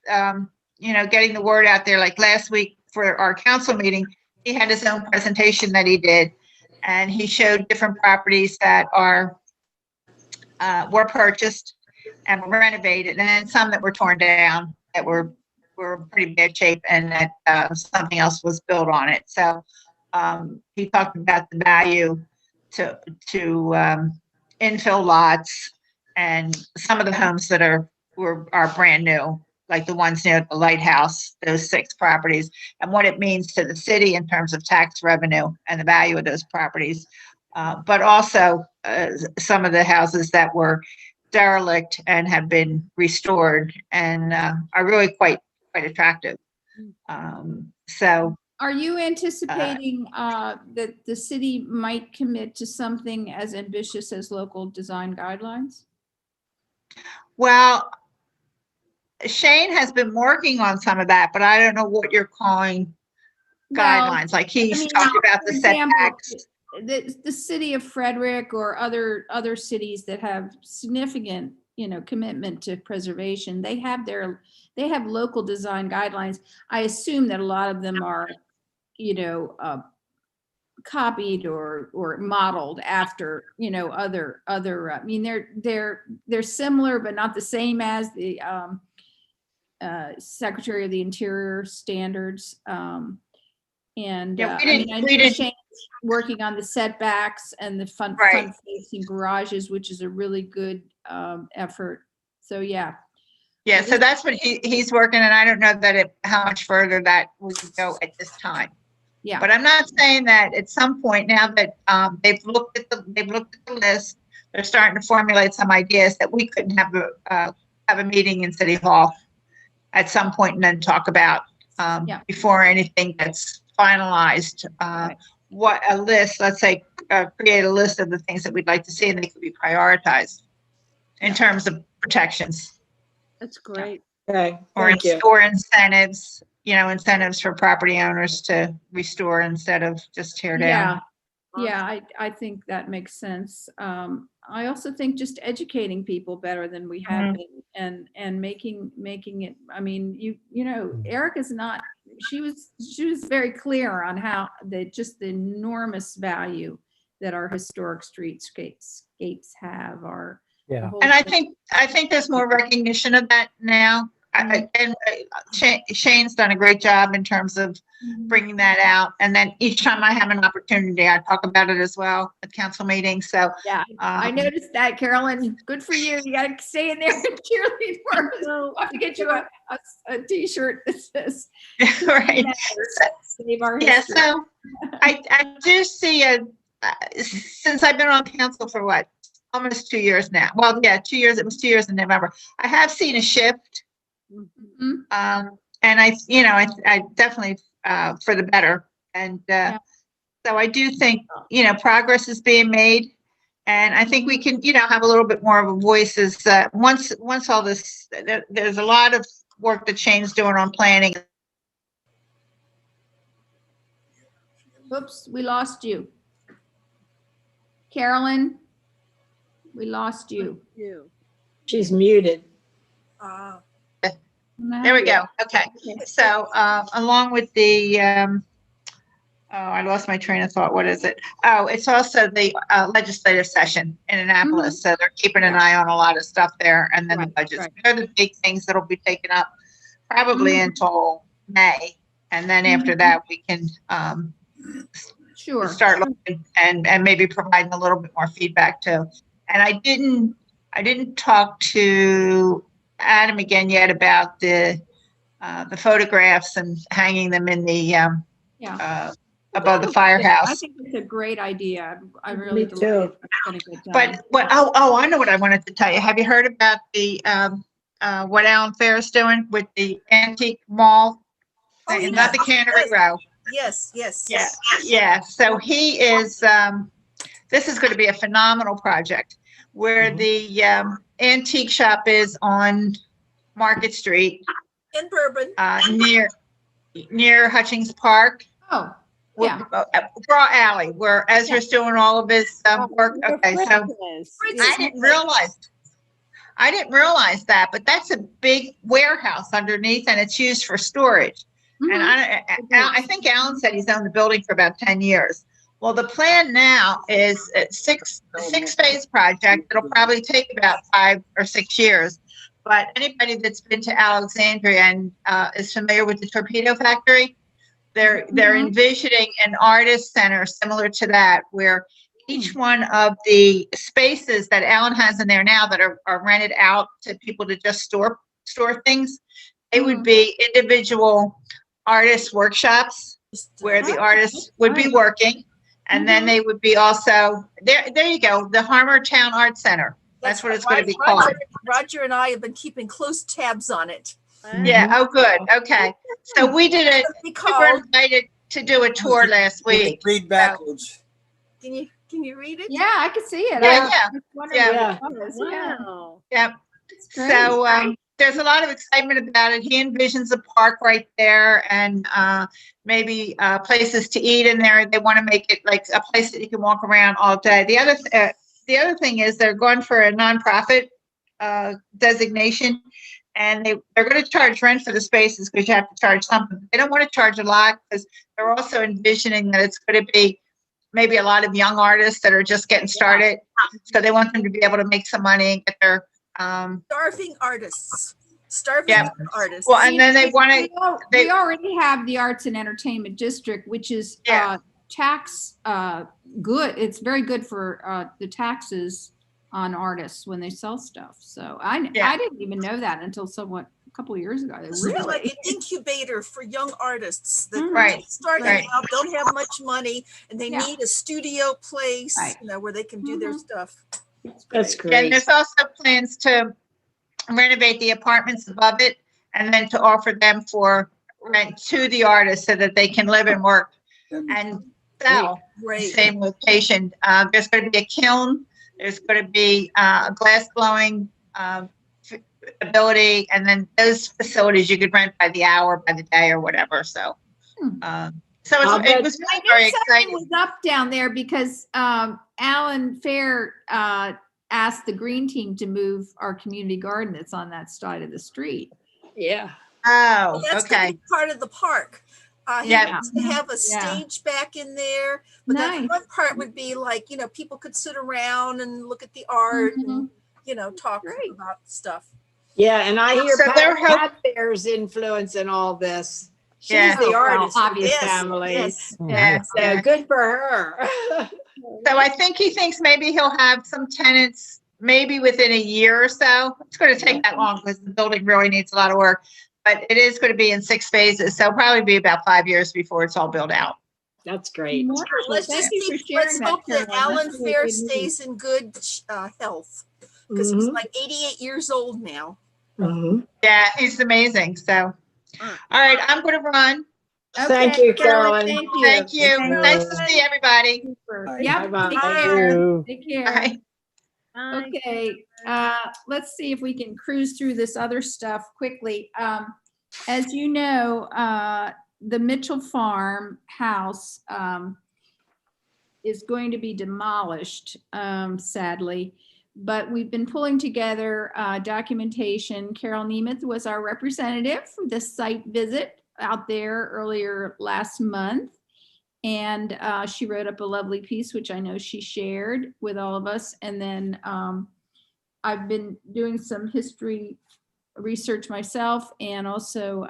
getting the word out there. Like last week for our council meeting, he had his own presentation that he did. And he showed different properties that were purchased and were renovated, and then some that were torn down that were in pretty bad shape and that something else was built on it. So he talked about the value to infill lots and some of the homes that are brand new, like the ones near the lighthouse, those 6 properties, and what it means to the city in terms of tax revenue and the value of those properties. But also some of the houses that were derelict and have been restored and are really quite attractive. So Are you anticipating that the city might commit to something as ambitious as local design guidelines? well, Shane has been working on some of that, but I don't know what you're calling Well, guidelines. Like he's I mean, talked about for the example, setbacks. The city of Frederick or other cities that have significant, commitment to preservation, they have local design guidelines. I assume that a lot of them are, copied or modeled after, other, I mean, they're similar, but not the same as the Secretary of the Interior standards. And Yeah, I mean, I know we didn't- Shane's working on the setbacks and the front Right. facing garages, which is a really good effort. So, yeah. Yeah, so that's what he's working, and I don't know how much further that would go at this time. Yeah. But I'm not saying that at some point, now that they've looked at the list, they're starting to formulate some ideas that we couldn't have a meeting in City Hall at some point and then talk about Yeah. before anything gets finalized. Right. What a list, let's say, create a list of the things that we'd like to see, and they could be prioritized in terms of protections That's great. okay, or thank you. incentives, incentives for property owners to restore instead of just tear down. Yeah, I think that makes sense. I also think just educating people better than we have been and making it, I mean, Erica's not, she was very clear on how just the enormous value that our historic streetscapes have, our Yeah. And I think there's more recognition of that now. Shane's done a great job in terms of bringing that out. And then each time I have an opportunity, I talk about it as well at council meetings. So Yeah, I noticed that, Carolyn. Good for you. You gotta stay in there and cheerlead for us. We'll have to get you a t-shirt that says. right. Save our Yeah, history. so I do see since I've been on council for what, almost 2 years now. Well, yeah, 2 years. It was 2 years in November. I have seen a shift. Mhm. And I definitely for the better. And so I do think, progress is being made. And I think we can, have a little bit more of a voice as once all this, there's a lot of work that Shane's doing on planning. Oops, we lost you. Carolyn, we lost you. She's muted. There we go. Okay. So along with the, I lost my train of thought. What is it? Oh, it's also the legislative session in Annapolis. So they're keeping an eye on a lot of stuff there. And then the budgets. They're the big things that'll be taken up probably until May. And then after that, we can start looking and maybe providing a little bit more feedback too. And I didn't talk to Adam again yet about the photographs and hanging them in the above the firehouse. I think it's a great idea. I really Me too. But I know what I wanted to tell you. Have you heard about the what Alan Fair is doing with the antique mall? Oh, Not the Cannery Row. Yes. Yeah. So he is. This is going to be a phenomenal project where the antique shop is on Market Street In Bourbon. Near Hutchings Park. Oh, Bra Alley, where Ezra's doing all of his work. Okay, so I didn't realize that, but that's a big warehouse underneath, and it's used for storage. And I think Alan said he's owned the building for about 10 years. Well, the plan now is a six-phase project. It'll probably take about 5 or 6 years. But anybody that's been to Alexandria and is familiar with the Torpedo Factory, they're envisioning an artist center similar to that, where each one of the spaces that Alan has in there now that are rented out to people to just store things, it would be individual artist workshops where the artists would be working. And then they would be also, there you go, the Harmertown Art Center. That's what it's going to be called. Roger and I have been keeping close tabs on it. Yeah, oh, good, okay. So we did it, we were invited to do a tour last week. Read backwards. Can you read it? yeah, I could see it. Yeah. Wow. Yep. So there's a lot of excitement about it. He envisions a park right there and maybe places to eat in there. They want to make it like a place that you can walk around all day. The other thing is they're going for a nonprofit designation, and they're going to charge rent for the spaces because you have to charge something. They don't want to charge a lot because they're also envisioning that it's going to be maybe a lot of young artists that are just getting started. So they want them to be able to make some money and get their Starving artists. Well, and then they want to. We already have the Arts and Entertainment District, which is tax good. It's very good for the taxes on artists when they sell stuff. So I didn't even know that until a couple of years ago. It's really like an incubator for young artists that Right. starting Right. out, don't have much money, and they need a studio place, where they can do their stuff. That's And great. there's also plans to renovate the apartments above it and then to offer them for rent to the artists so that they can live and work and sell in the same location. There's going to be a kiln. There's going to be a glass blowing ability, and then those facilities you could rent by the hour, by the day, or whatever. So, it was really very Something exciting. was up down there because Alan Fair asked the Green Team to move our community garden that's on that side of the street. Yeah. Oh, That's gonna okay. be part of the park. He wants to have a stage back in there, but that Nice. one part would be like, people could sit around and look at the art. And talk Great. about stuff. Yeah, and I hear So they're Pat Bear's influence in all this. She's Yeah. the Oh, well, artist of the obviously. family. Yes. Yeah. So good for her. So I think he thinks maybe he'll have some tenants maybe within a year or so. It's going to take that long because the building really needs a lot of work. But it is going to be in 6 phases. So probably be about 5 years before it's all built out. That's great. Wonderful. Let's Thank just you for keep, let's sharing hope that Caroline. Alan That's really Fair good news. stays in good health because he's Mhm, like 88 years old now. mhm. Yeah, he's amazing. So, all right, I'm going to run. Thank Okay, you, Carolyn. Thank you. Thank you. Thank Nice to see everybody. Super. Bye. Yep, Bye-bye. take Thank care. Take care. Bye. Bye. Okay, let's see if we can cruise through this other stuff quickly. As you know, the Mitchell Farm house is going to be demolished, sadly. But we've been pulling together documentation. Carol Nemeth was our representative for this site visit out there earlier last month. And she wrote up a lovely piece, which I know she shared with all of us. And then I've been doing some history research myself, and also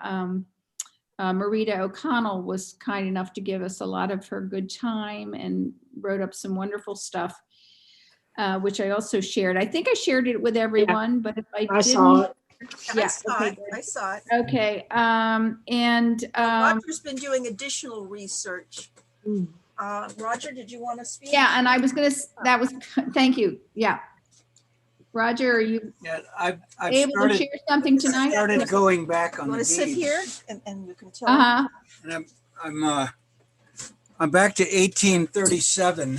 Marita O'Connell was kind enough to give us a lot of her good time and wrote up some wonderful stuff, which I also shared. I think I shared it with everyone, but if I I saw didn't, it. yeah, I saw okay, it. I saw it. okay. Roger's been doing additional research. Mm. Roger, did you want to speak? Yeah, and I was gonna, that was, thank you, yeah. Roger, are you Yeah, I've able to started, share something tonight? started going back You on want the to sit deeds. here and you can tell? Uh-huh, And I'm back to 1837.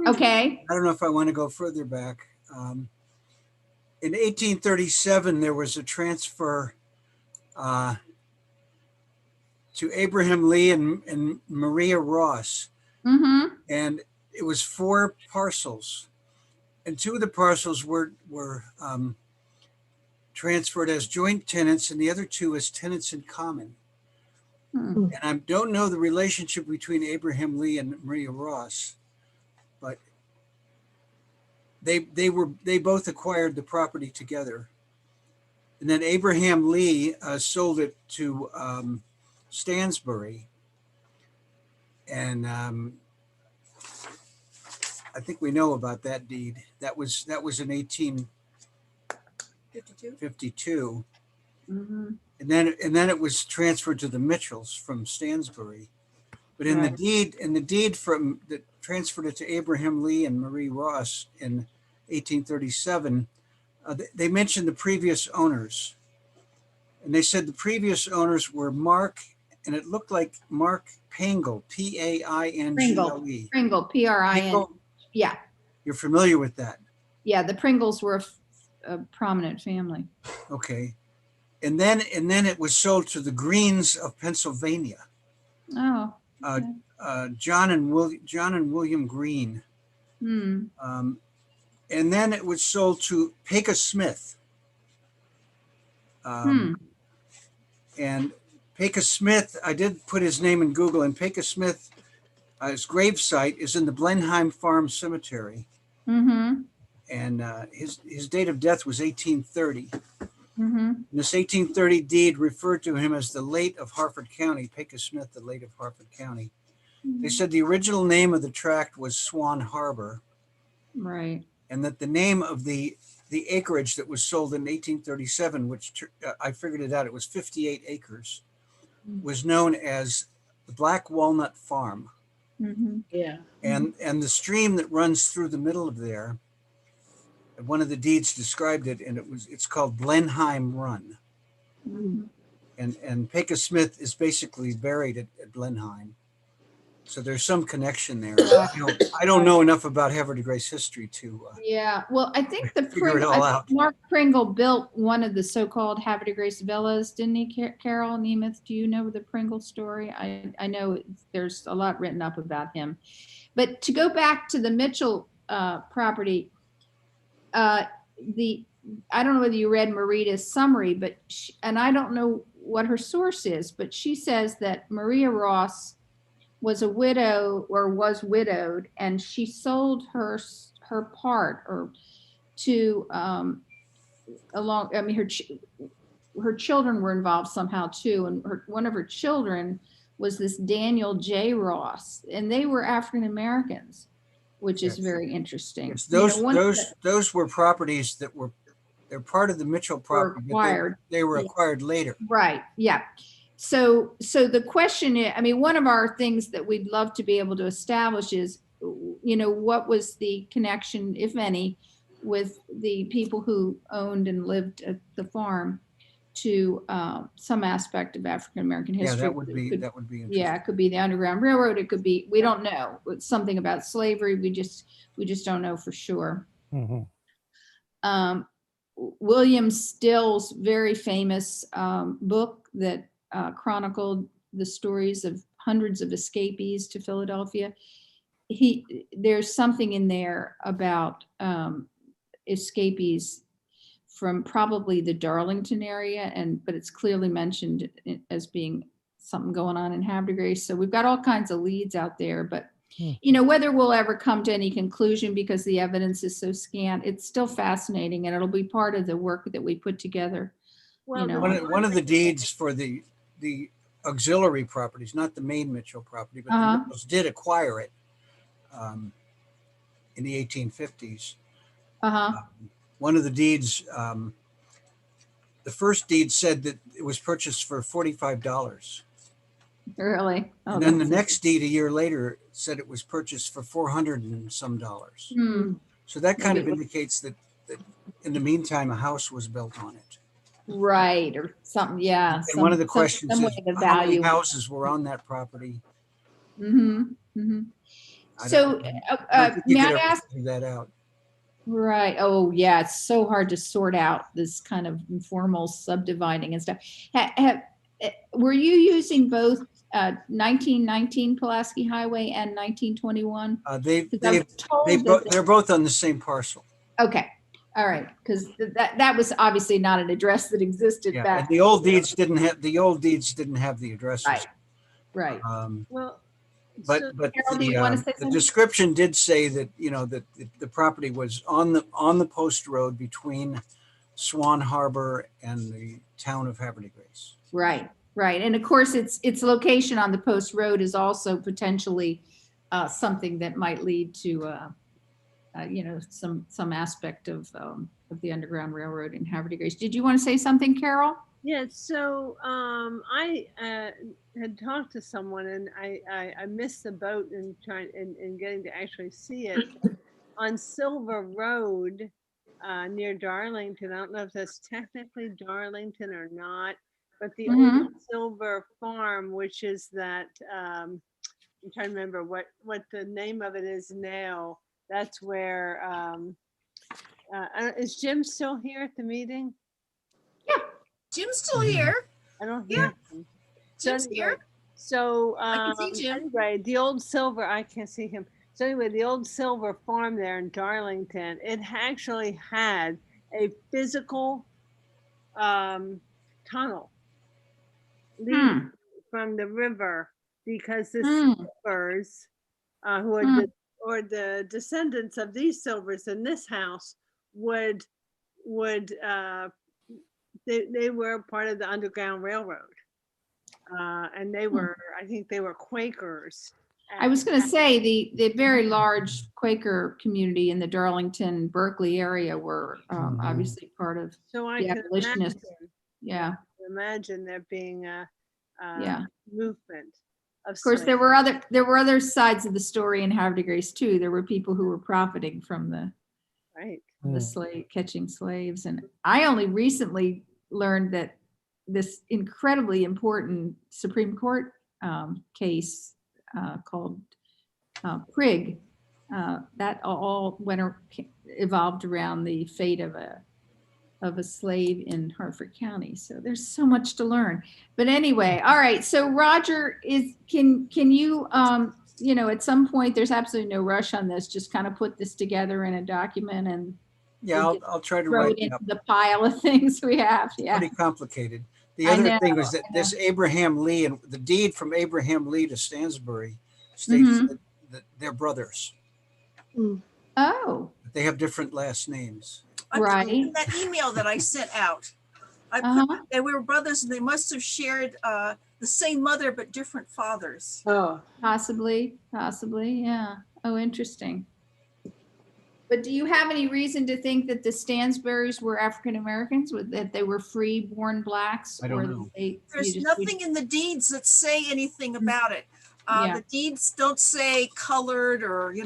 okay, I don't know if I want to go further back. In 1837, there was a transfer to Abraham Lee and Maria Ross, mm-hmm, and it was 4 parcels, and 2 of the parcels were transferred as joint tenants, and the other 2 as tenants in common. hmm, And I don't know the relationship between Abraham Lee and Maria Ross, but they both acquired the property together. And then Abraham Lee sold it to Stansbury, and I think we know about that deed. That was in 1852, mm-hmm. and then it was transferred to the Mitchells from Stansbury. But in Right. the deed from that transferred it to Abraham Lee and Marie Ross in 1837, they mentioned the previous owners, and they said the previous owners were Mark, and it looked like Mark Pangle, Paingle. Pringle, P-R-I-N, yeah, You're familiar with that? yeah, the Pringles were a prominent family. Okay. And then it was sold to the Greens of Pennsylvania, Oh, John and William Green. hmm, And then it was sold to Pecos Smith. And Pecos Smith, I did put his name in Google, and Pecos Smith, his gravesite is in the Blenheim Farm Cemetery. mm-hmm, And his date of death was 1830. mm-hmm, And this 1830 deed referred to him as the late of Harford County, Pecos Smith, the late of Harford County. They said the original name of the tract was Swan Harbor, right, and that the name of the acreage that was sold in 1837, which I figured it out, it was 58 acres, was known as the Black Walnut Farm. mm-hmm, Yeah. And the stream that runs through the middle of there, one of the deeds described it, and it's called Blenheim Run. mm-hmm. And Pecos Smith is basically buried at Blenheim. So there's some connection there. I don't know enough about Havre de Grace history to Yeah, well, I think the Figure it all I out. think Mark Pringle built one of the so-called Havre de Grace villas, didn't he, Carol Nemeth? Do you know the Pringle story? I know there's a lot written up about him. But to go back to the Mitchell property, I don't know whether you read Marita's summary, but and I don't know what her source is, but she says that Maria Ross was a widow or was widowed, and she sold her part or to, along, I mean, her children were involved somehow too. And one of her children was this Daniel J. Ross, and they were African-Americans, which is Yes. very interesting. Yes, You know, one those were properties that they're part of the Mitchell property, but acquired. they were Yeah. acquired later. Right, yeah. So the question is, I mean, one of our things that we'd love to be able to establish is, you know, what was the connection, if any, with the people who owned and lived at the farm to some aspect of African-American Yeah, history. that would It be, could- that would be Yeah, interesting. it could be the Underground Railroad. It could be, we don't know. It's something about slavery. We just don't know for sure. William Still's very famous book that chronicled the stories of hundreds of escapees to Philadelphia. There's something in there about escapees from probably the Darlington area, but it's clearly mentioned as being something going on in Havre de Grace. So we've got all kinds of leads out there, but you know, whether we'll ever come to any conclusion because the evidence is so scant, it's still fascinating, and it'll be part of the work that we put together. Well, know, One of the deeds for the auxiliary properties, not the main Mitchell property, but the Uh-huh. Mitchells did acquire it in the 1850s. Uh-huh. One of the deeds, the first deed said that it was purchased for $45. Really? Oh, And then the that's- next deed a year later said it was purchased for $400 and some dollars. Hmm, So that kind of Maybe it was- indicates that in the meantime, a house was built on it. right, or something, yeah. And one of the some questions way is to how many value. houses were on that property? Mm-hmm, mm-hmm. I So, don't think you may could I ever ask, figure that out. right, oh, yeah, it's so hard to sort out this kind of informal subdividing and stuff. Were you using both 1919 Pulaski Highway and 1921? They're both on the same parcel. Okay, all right, because that was obviously not an address that existed Yeah, back. and the old deeds didn't have the addresses. Right, right. Well, But so- Carol, do you wanna say the something? description did say that, you know, that the property was on the post road between Swan Harbor and the town of Havre de Grace. Right, right. And of course, its location on the post road is also potentially something that might lead to, you know, some aspect of the Underground Railroad in Havre de Grace. Did you want to say something, Carol? Yeah, so I had talked to someone, and I missed the boat in getting to actually see it on Silver Road near Darlington. I don't know if that's technically Darlington or not, but the old Silver Farm, which is that I'm trying to remember what the name of it is now. That's where is Jim still here at the meeting? Jim's still here. I don't hear him. So Jim's anyway, here. So I can see Jim. anyway, the old Silver, I can't see him. So anyway, the old Silver Farm there in Darlington, it actually had a physical tunnel leading from the river, because the Silvers, who are the descendants of these Silvers in this house, would they were part of the Underground Railroad. And they were, I think they were Quakers. I was going to say the very large Quaker community in the Darlington, Berkeley area were obviously part of, So I the can abolitionists. Yeah. imagine there being a Yeah. movement of. Of course, there were other sides of the story in Havre de Grace too. There were people who were profiting from the Right. catching slaves. And I only recently learned that this incredibly important Supreme Court case called Prigg, that all evolved around the fate of a slave in Hartford County. So there's so much to learn. But anyway, all right. So Roger, can you you know, at some point, there's absolutely no rush on this, just kind of put this together in a document and Yeah, we I'll try to throw write it it into up. the pile of things we have. Yeah. Pretty complicated. The I other thing know, was that I know. this Abraham Lee and the deed from Abraham Lee to Stansbury states Mhm. that they're brothers. Oh, they have different last names. I put Right. in that email that I sent out. I put Uh-huh. that we were brothers and they must have shared the same mother but different fathers. Oh, Possibly, yeah. Oh, interesting. But do you have any reason to think that the Stansberries were African Americans, that they were free-born blacks? I don't or know. you There's just- nothing in the deeds that say anything about it. Yeah. The deeds don't say colored or, of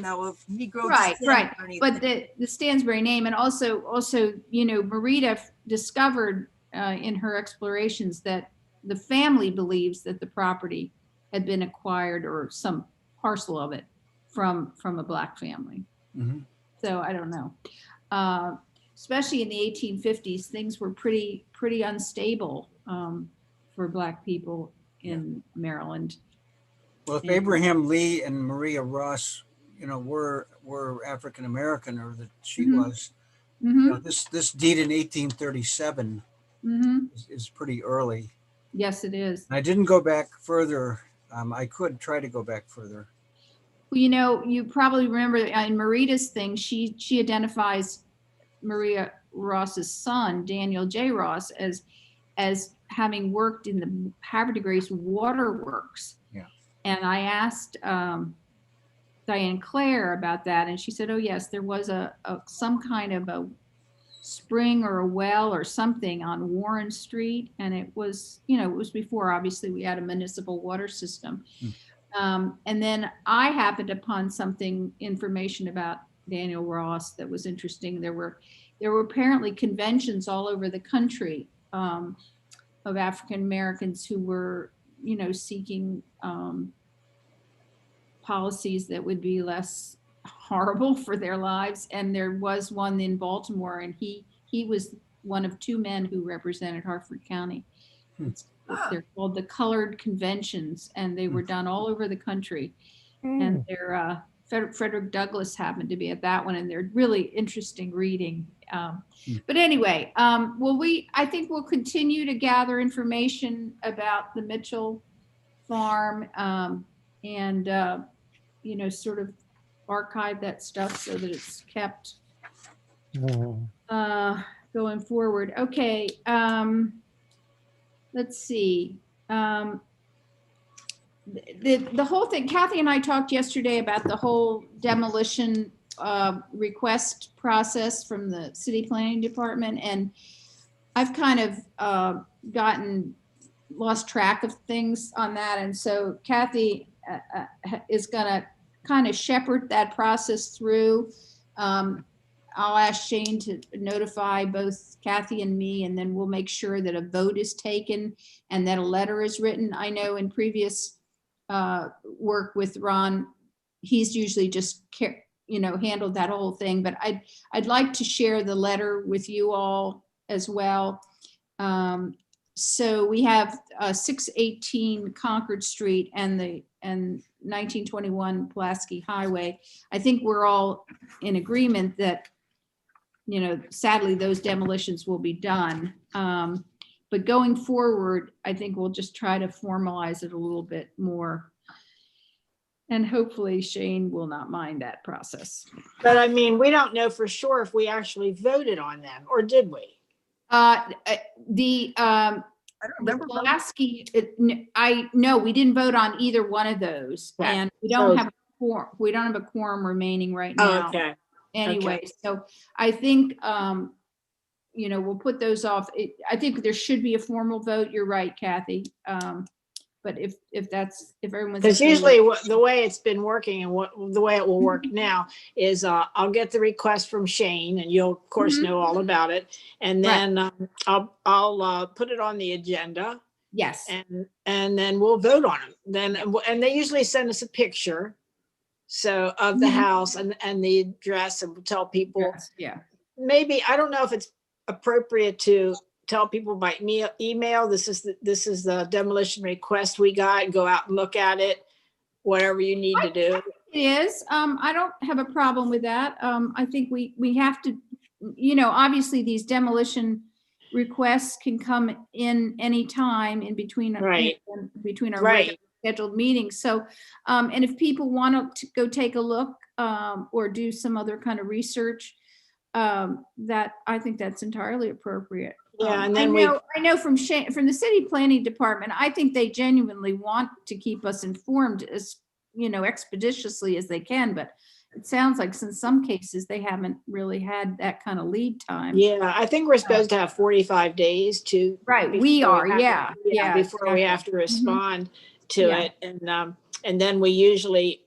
Negro Right, descent right. or anything. But the Stansbury name, and also, Marita discovered in her explorations that the family believes that the property had been acquired, or some parcel of it, from a black family. Mhm. So I don't know. Especially in the 1850s, things were pretty unstable for black people in Maryland. Well, if Yeah. Abraham Lee and Maria Ross, were African American, or that she Mhm. was, Mm-hmm. this deed in 1837 Mm-hmm. is pretty early. Yes, it is. And I didn't go back further. I could try to go back further. Well, you probably remember in Marita's thing, she identifies Maria Ross's son, Daniel J. Ross, as having worked in the Havre de Grace waterworks. Yeah. And I asked Diane Clare about that, and she said, "Oh yes, there was some kind of a spring or a well or something on Warren Street, and it was before, obviously, we had a municipal water system." And then I happened upon information about Daniel Ross that was interesting. There were apparently conventions all over the country of African Americans who were, seeking policies that would be less horrible for their lives. And there was one in Baltimore, and he was one of two men who represented Harford County. They're called the Colored Conventions, and they were done all over the country. And they're Frederick Douglass happened to be at that one, and they're really interesting reading. But anyway, I think we'll continue to gather information about the Mitchell farm, and sort of archive that stuff so that it's kept going forward. Okay. Let's see. The whole thing, Kathy and I talked yesterday about the whole demolition request process from the city planning department, and I've kind of lost track of things on that, and so Kathy is gonna kind of shepherd that process through. I'll ask Shane to notify both Kathy and me, and then we'll make sure that a vote is taken and that a letter is written. I know in previous work with Ron, he's usually just handled that whole thing, but I'd like to share the letter with you all as well. So we have 618 Concord Street and 1921 Pulaski Highway. I think we're all in agreement that, sadly, those demolitions will be done. But going forward, I think we'll just try to formalize it a little bit more. And hopefully Shane will not mind that process. but I mean, we don't know for sure if we actually voted on them, or did we? I don't The remember. Pulaski, no, we didn't vote on either one of those, Okay. and we don't So- have a quorum remaining right Oh, now. okay. Anyway, so I think, we'll put those off. I think there should be a formal vote. You're right, Kathy. But if everyone's. Because okay with- usually the way it's been working and the way it will work now is I'll get the request from Shane, and you'll of course Mhm. know all about it. And Right. then I'll put it on the agenda, Yes, and then we'll vote on them. And they usually send us a picture of the Mhm. house and the address, and we'll tell people. yes, yeah. Maybe, I don't know if it's appropriate to tell people by email, this is the demolition request we got, go out and look at it, whatever you need to do. It is. I don't have a problem with that. I think we have to, obviously these demolition requests can come in any time in between. Right. Between our Right. regular scheduled meetings. So, and if people want to go take a look, or do some other kind of research, that I think that's entirely appropriate. Yeah, and I then we, know from from the city planning department, I think they genuinely want to keep us informed as, expeditiously as they can, but it sounds like in some cases, they haven't really had that kind of lead time. yeah, I think we're supposed to have 45 days to. Right, we before are, have to- yeah, Before we have to exactly. respond to Yeah. it. And then we usually,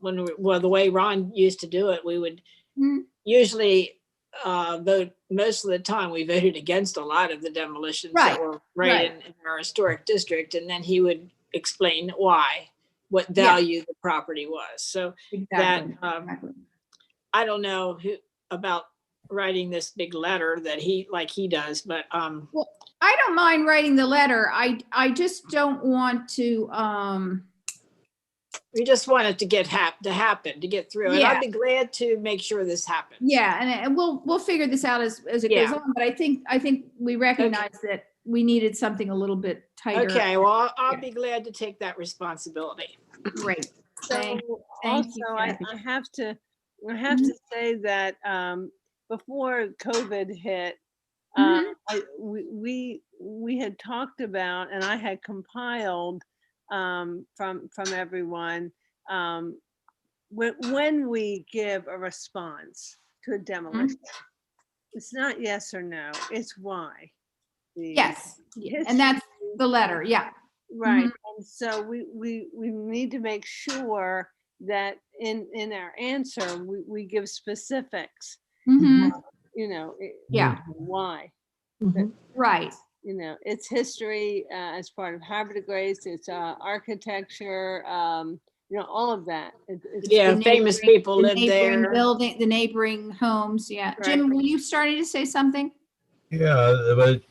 well, the way Ron used to do it, we would Mhm. usually vote, most of the time, we voted against a lot of the demolitions that Right, were right. in our historic district. And then he would explain why, what Yeah. value the property was. So Exactly. that, I don't know about writing this big letter that he does, but I don't mind writing the letter. I just don't want to, we just want it to get to happen, to get through. And Yeah. I'd be glad to make sure this happens. yeah, and we'll figure this out as it Yeah. goes on, but I think we recognize that we needed something a little bit tighter. Okay, well, I'll Yeah. be glad to take that responsibility. Great. Thank So thank you, also, I Kathy. have to say that before COVID hit, Mhm. we had talked about, and I had compiled from everyone, when we give a response to a demolition, it's not yes or no, it's why. Yes, and that's the letter, yeah. Right, and so we need to make sure that in our answer, we give specifics, Mhm. Yeah. why. Right. It's history as part of Harvard de Grace, it's architecture, all of that. Yeah, The famous neighboring- people the live neighboring there. Building, the neighboring homes, yeah. Jim, Right. were you starting to say something? Yeah, but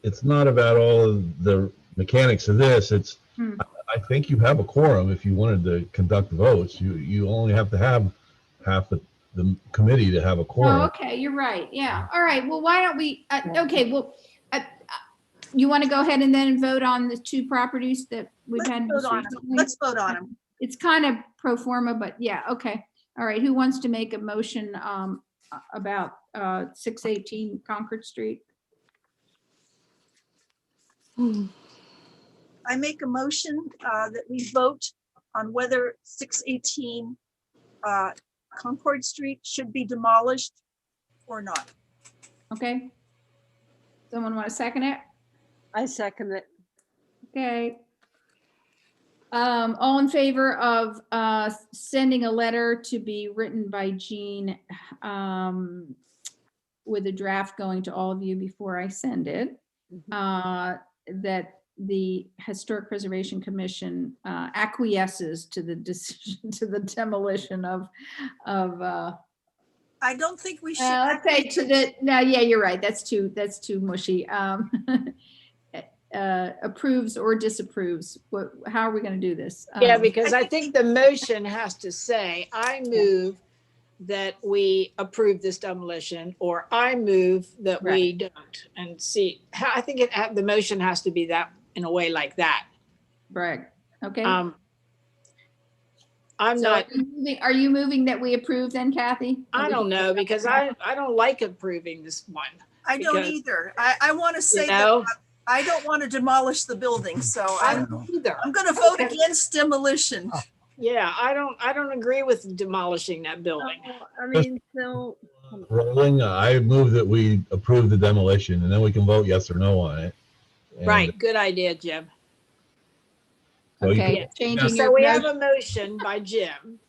it's not about all of the mechanics of this. It's, Hmm. I think you have a quorum if you wanted to conduct votes. You only have to have half the committee to have a Oh, quorum. okay, you're right, yeah. All right, well, why don't we, okay, well, you want to go ahead and then vote on the two properties that we've Let's had vote most on 'em. recently? Let's vote on them. It's kind of pro forma, but yeah, okay. All right, who wants to make a motion about 618 Concord Street? I make a motion that we vote on whether 618 Concord Street should be demolished or not. Okay. Someone want to second it? I second it. Okay. All in favor of sending a letter to be written by Jean with a draft going to all of you before I send it, that the Historic Preservation Commission acquiesces to the decision, to the demolition of I don't think we should. let's say to the, no, yeah, you're right. That's too mushy. Approves or disapproves. How are we going to do this? Yeah, because I think the motion has to say, I move that we approve this demolition, or I move that we don't. And see, I think the motion has to be that, in a way like that. Right. Okay. I'm So not, are you moving that we approve then, Kathy? I don't know, because I don't like approving this one. I don't because- either. I want to say You know, that I don't want to demolish the building, so I I'm don't either. going to vote against demolition. Yeah, I don't agree with demolishing that building. I mean, so, Rolling, I move that we approve the demolition and then we can vote yes or no on it. And Right, good idea, Jim. so you Okay, can- changing So your we have motion. a motion by Jim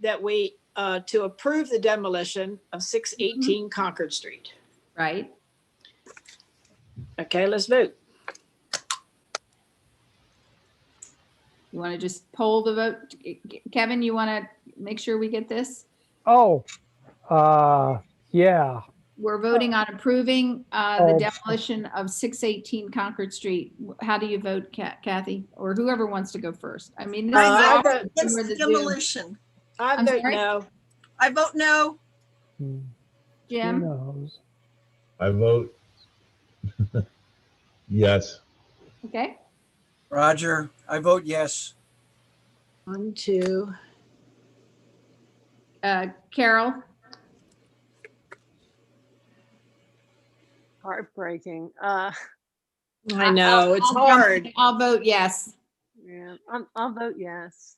that we, to approve the demolition of 618 Concord Street. Right. Okay, let's vote. You want to just poll the vote? Kevin, you want to make sure we get this? Oh, yeah. We're voting on approving the Oh. demolition of 618 Concord Street. How do you vote, Kathy? Or whoever wants to go first? I mean, this is I all vote Against we're the to do. demolition. I I'm vote sorry? no. I vote no. Who Jim? knows? I vote yes. Okay. Roger, I vote yes. 1, 2. Carol? Heartbreaking. I know, it's I'll jump in. hard. I'll vote yes. Yeah, I'll vote yes.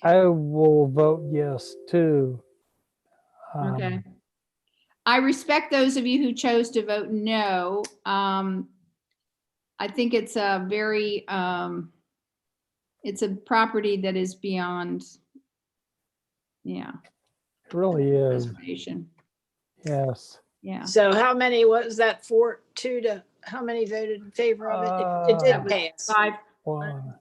I will vote yes too. Okay. I respect those of you who chose to vote no. I think it's a very, it's a property that is beyond, yeah, It really is. reservation. Yes. Yeah. So how many was that, 4-2 to, how many voted in favor of it? It did pass. Five, 1.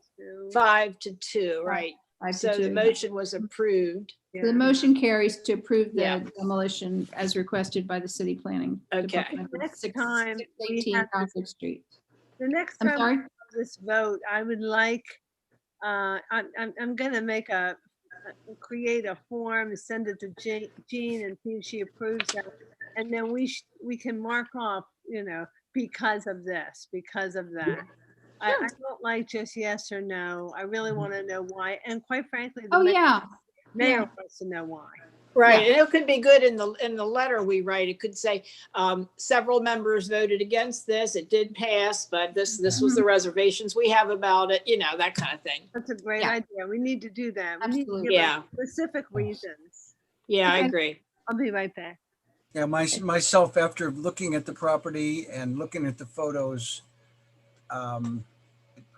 5-2, right? 5 to So the 2. motion was approved. So the motion carries to approve Yeah. the demolition as requested by the city planning. Okay. Department of Next 6- time we 618 have to- Concord Street. The next I'm time sorry? we have this vote, I would like, I'm gonna make create a form, send it to Jean and see if she approves it. And then we can mark off, because of this, because of that. I don't like just yes or no. I really want to know why. And quite frankly, the Oh, yeah. mayor yeah. wants to know why. Right, Yeah. and it could be good in the letter we write. It could say, several members voted against this. It did pass, but this was the reservations we have about it, that kind of thing. That's a great Yeah. idea. We need to do that. We need to Absolutely. give Yeah. us specific reasons. Yeah, I Okay. agree. I'll be right back. Yeah, myself, after looking at the property and looking at the photos,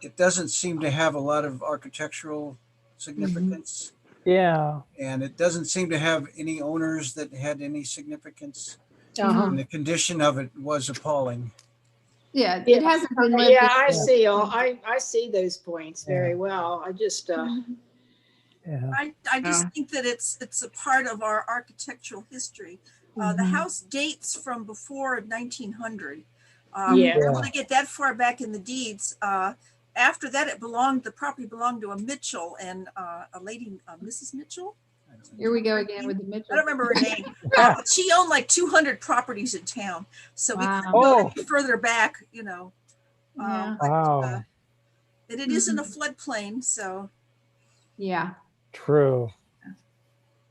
it doesn't seem to have a lot of architectural significance. Yeah. And it doesn't seem to have any owners that had any significance. Uh-huh. And the condition of it was appalling. Yeah, Yeah. it hasn't been lived Yeah, in. I see those points very well. I just, Yeah. I just think that it's a part of our architectural history. The house dates from before 1900. Yeah. We're able to get that far back in the deeds. After that, the property belonged to a Mitchell and a lady, Mrs. Mitchell. Here we go again with the I Mitchell. don't remember her name. But she owned like 200 properties in town. So we Wow. couldn't go any further back, Yeah. but, Wow. and it is in a floodplain, so. Yeah. True.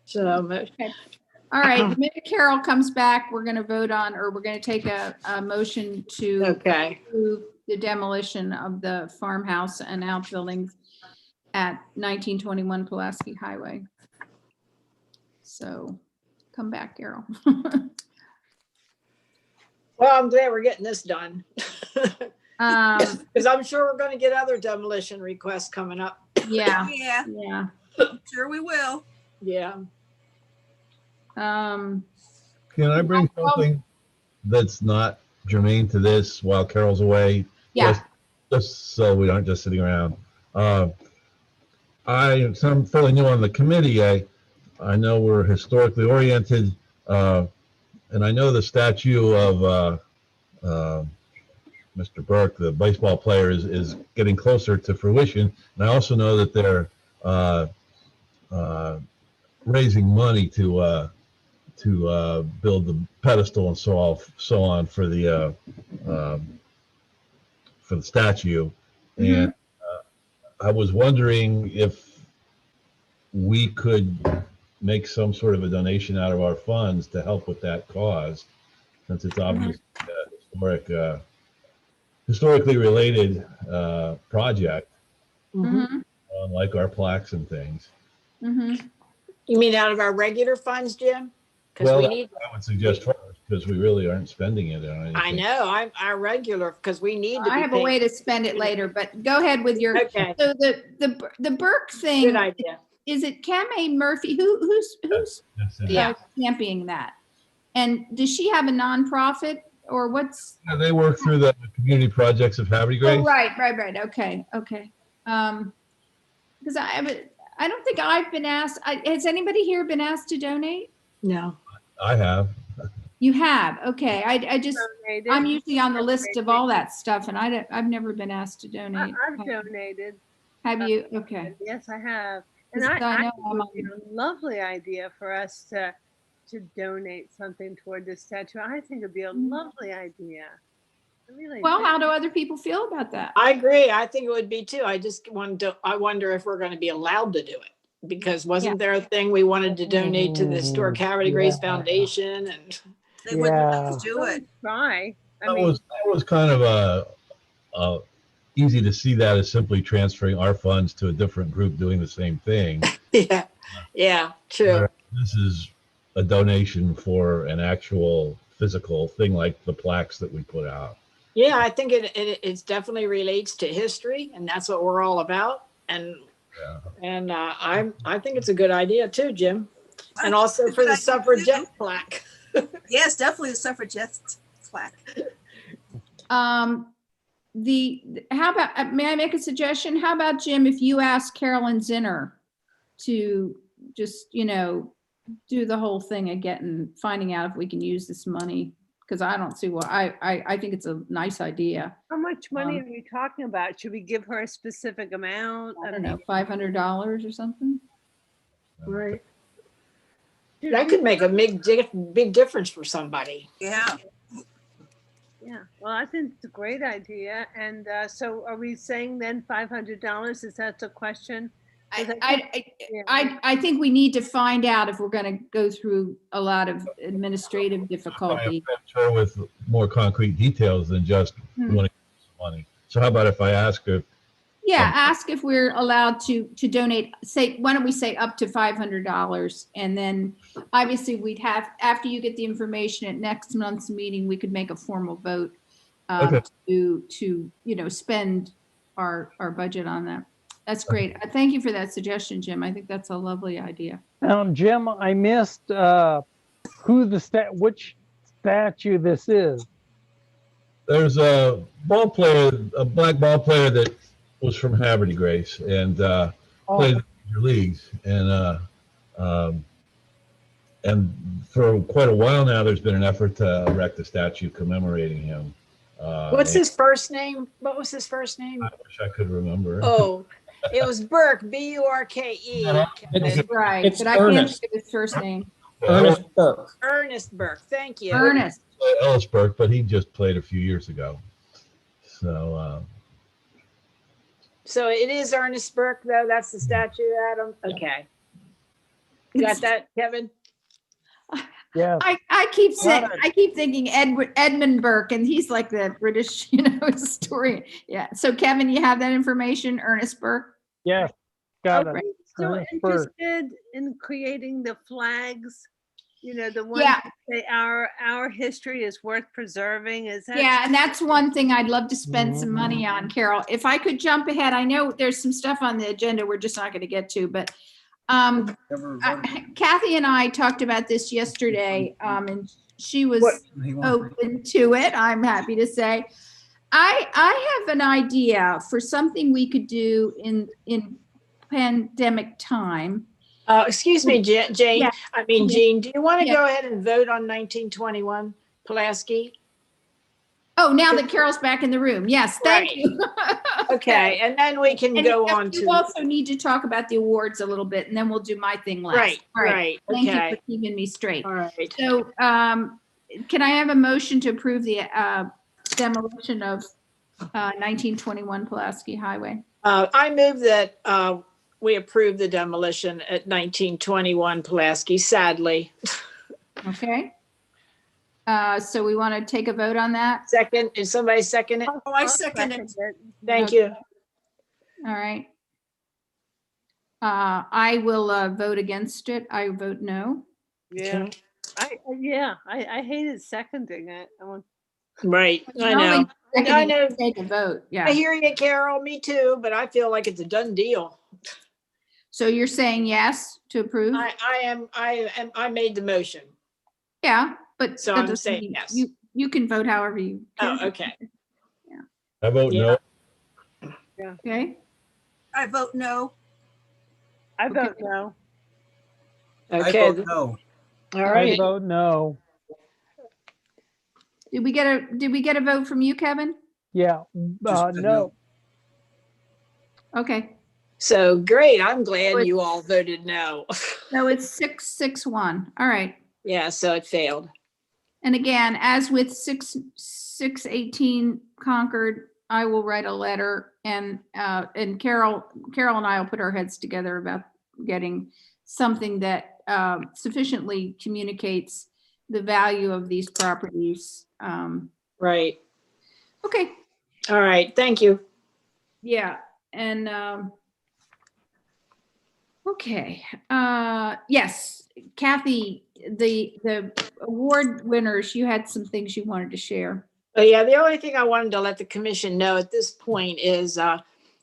so, All right, the minute Carol comes back, we're going to vote on, or we're going to take a motion to okay. approve the demolition of the farmhouse and outbuildings at 1921 Pulaski Highway. So come back, Carol. Well, I'm glad we're getting this done. Um, Because I'm sure we're going to get other demolition requests coming up. yeah, Yeah, yeah. sure we will. Yeah. Can I bring something that's not germane to this while Carol's away? Yeah. Just so we aren't just sitting around. So I'm fairly new on the committee. I know we're historically oriented, and I know the statue of Mr. Burke, the baseball player, is getting closer to fruition. And I also know that they're raising money to build the pedestal and so on for the statue. And I was wondering if we could make some sort of a donation out of our funds to help with that cause, since it's obviously a historically related project, like our plaques and things. You mean out of our regular funds, Jim? Because Well, we need, I would suggest first, because we really aren't spending it on anything. I know, I'm our regular, because we need to be I have a way to spend it later, but go ahead with your, Okay, so the Burke good thing, idea. is it Cam A. Murphy? Who's That's it. Yeah. championing that? And does she have a nonprofit or what's? Yeah, they work through the community projects of Haverty Grace. Oh, right. Okay. Because I don't think I've been asked. Has anybody here been asked to donate? No. I have. You have. Okay. I just, Donated. I'm usually on the list of all that stuff and I've never been asked to donate. I've donated. Have you? Okay. Yes, I have. And Because I know think it I'm would be a lovely idea for us to donate something toward this statue. I think it'd be a lovely idea. I really Well, do. how do other people feel about that? I agree. I think it would be too. I wonder if we're going to be allowed to do it. Because wasn't there a thing we wanted to donate to the Historic Haverty Grace Foundation and They wouldn't have to do it. Try. I That mean, was kind of easy to see that as simply transferring our funds to a different group doing the same thing. Yeah, yeah, true. This is a donation for an actual physical thing like the plaques that we put out. Yeah, I think it definitely relates to history, and that's what we're all about. And I think it's a good idea too, Jim. And also for the suffragette plaque. Yes, definitely the suffragette plaque. How about, may I make a suggestion? How about, Jim, if you ask Carolyn Zinner to just, do the whole thing of finding out if we can use this money? Because I don't see what, I think it's a nice idea. how much money are we talking about? Should we give her a specific amount? I don't know, $500 or something? Right. That could make a big difference for somebody. Yeah. Yeah, well, I think it's a great idea. And so are we saying then $500? Is that the question? I think we need to find out if we're going to go through a lot of administrative difficulty. I'm sure with more concrete details than just we want to give some money. So how about if I ask her? Yeah, ask if we're allowed to donate, say, why don't we say up to $500? And then obviously we'd have, after you get the information at next month's meeting, we could make a formal vote to spend our budget on that. That's great. Thank you for that suggestion, Jim. I think that's a lovely idea. Jim, I missed which statue this is. There's a ball player, a black ball player that was from Haverty Grace and played in major leagues. And for quite a while now, there's been an effort to erect a statue commemorating him. What's his first name? What was his first name? I wish I could remember. Oh, it was Burke, B-U-R-K-E. Right, It's but I can't Ernest. think of his first name. Ernest Burke. Ernest Burke, thank you. Ernest. Ellis Burke, but he just played a few years ago. So So it is Ernest Burke, though. That's the statue, Adam. Okay. Got that, Kevin? Yes. I keep saying, I keep thinking Edmund Burke, and he's like the British, historian. Yeah. So Kevin, you have that information, Ernest Burke? Yes. Got Are it. we still Ernest Burke. interested in creating the flags? The ones Yeah. that say our history is worth preserving. Is that? Yeah, and that's one thing I'd love to spend some money on, Carol. If I could jump ahead, I know there's some stuff on the agenda we're just not going to get to, but Kathy and I talked about this yesterday, and she was open to it, I'm happy to say. I have an idea for something we could do in pandemic time. Excuse me, Jane. Yeah. Jean, do you want to Yeah. go ahead and vote on 1921 Pulaski? Oh, now that Carol's back in the room. Yes, thank Right. you. Okay, and then we can And go yes, on we to, also need to talk about the awards a little bit, and then we'll do my thing last. right, All right, Thank you okay, for keeping me straight. all right. So can I have a motion to approve the demolition of 1921 Pulaski Highway? I move that we approve the demolition at 1921 Pulaski, sadly. Okay. So we want to take a vote on that? Second, is somebody second it? Oh, I second it. Thank you. All right. I will vote against it. I vote no. Yeah. I hated seconding it. Right, I Normally, know. seconding I know. is Take a vote, yeah. I hear you, Carol, me too, but I feel like it's a done deal. So you're saying yes to approve? I made the motion. Yeah, but So that I'm doesn't saying mean- yes. You can vote however you. Oh, choose. okay. I vote no. Okay, I vote no. I vote no. I Okay, vote no. all I right. vote no. did we get a vote from you, Kevin? Yeah. Just No. Okay, So great, I'm glad you all voted no. so it's 6-6-1. All right. Yeah, so it failed. And again, as with 618 Concord, I will write a letter and Carol and I will put our heads together about getting something that sufficiently communicates the value of these properties Right. Okay, All right. Thank you. yeah, and, okay, yes, Kathy, the award winners, you had some things you wanted to share. But yeah, the only thing I wanted to let the commission know at this point is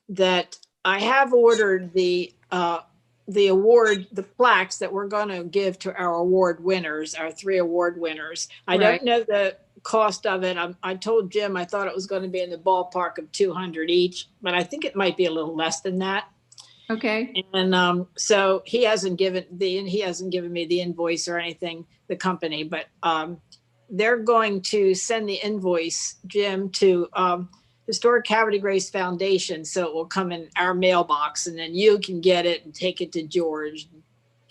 that I have ordered the award, the plaques that we're going to give to our award winners, our 3 award winners. I Right. don't know the cost of it. I told Jim I thought it was going to be in the ballpark of 200 each, but I think it might be a little less than that. Okay, And so he hasn't given me the invoice or anything, the company, but they're going to send the invoice, Jim, to Historic Cavity Grace Foundation, so it will come in our mailbox, and then you can get it and take it to George,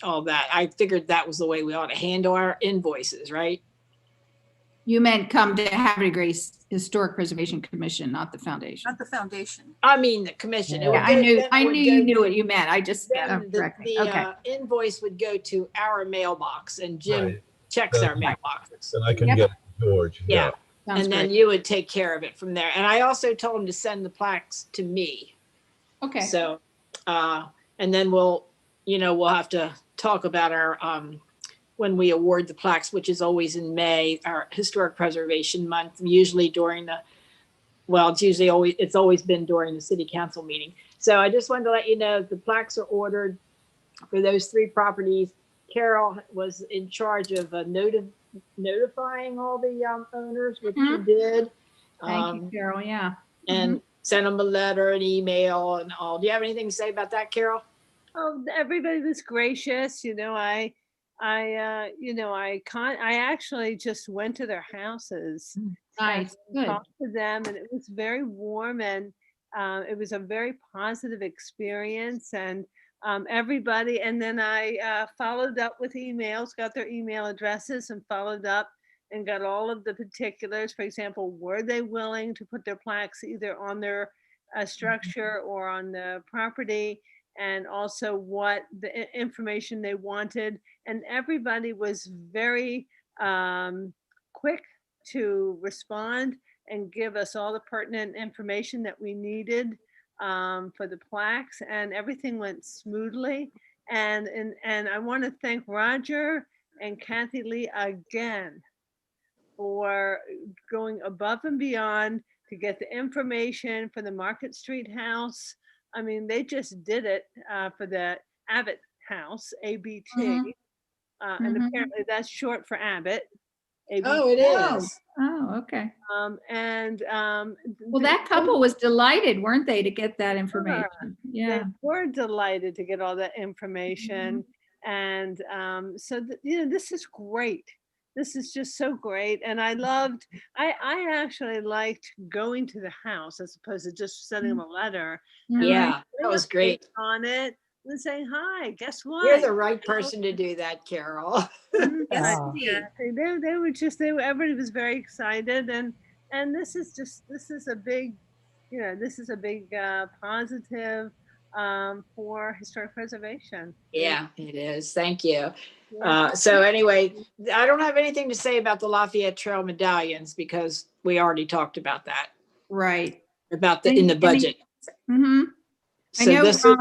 all that. I figured that was the way we ought to handle our invoices, right? you meant come to Havre de Grace Historic Preservation Commission, not the foundation. Not the foundation. I mean, the commission. It would Yeah, I go- knew, then it I would knew go you knew to- what you meant. I just, Then correctly. the Okay, invoice would go to our mailbox, and Jim Right. checks our Right. mailboxes. Then I can Yep. get George. Yeah. sounds And then great. you would take care of it from there. And I also told him to send the plaques to me. Okay, So, and then we'll have to talk about our, when we award the plaques, which is always in May, our Historic Preservation Month, usually during it's always been during the city council meeting. So I just wanted to let you know the plaques are ordered for those 3 properties. Carol was in charge of notifying all the owners, which she did. thank you, Carol, yeah. And sent them a letter, an email, and all. Do you have anything to say about that, Carol? Oh, everybody was gracious. I actually just went to their houses. Nice, and good. talked to them, and it was very warm, and it was a very positive experience, and everybody. And then I followed up with emails, got their email addresses, and followed up and got all of the particulars. For example, were they willing to put their plaques either on their structure or on the property? And also what the information they wanted. And everybody was very quick to respond and give us all the pertinent information that we needed for the plaques, and everything went smoothly. And I want to thank Roger and Kathy Lee again for going above and beyond to get the information for the Market Street house. I mean, they just did it for the Abbott House, ABT. And Mhm. apparently that's short for Abbott. Oh, it Oh, is. oh, okay. Well, that couple was delighted, weren't they, to get that information? Yeah. They were delighted to get all that information. And so, this is great. This is just so great. And I actually liked going to the house as opposed to just sending them a letter. And Yeah, they that was looked great. on it and saying, hi, guess what? You're the right person to do that, Carol. Mhm, Yes, Ah. indeed. everybody was very excited, and this is a big, positive for historic preservation. Yeah, it is. Thank you. Yeah. So anyway, I don't have anything to say about the Lafayette Trail medallions because we already talked about that, Right. about in the budget. Mm-hmm. I So know this is,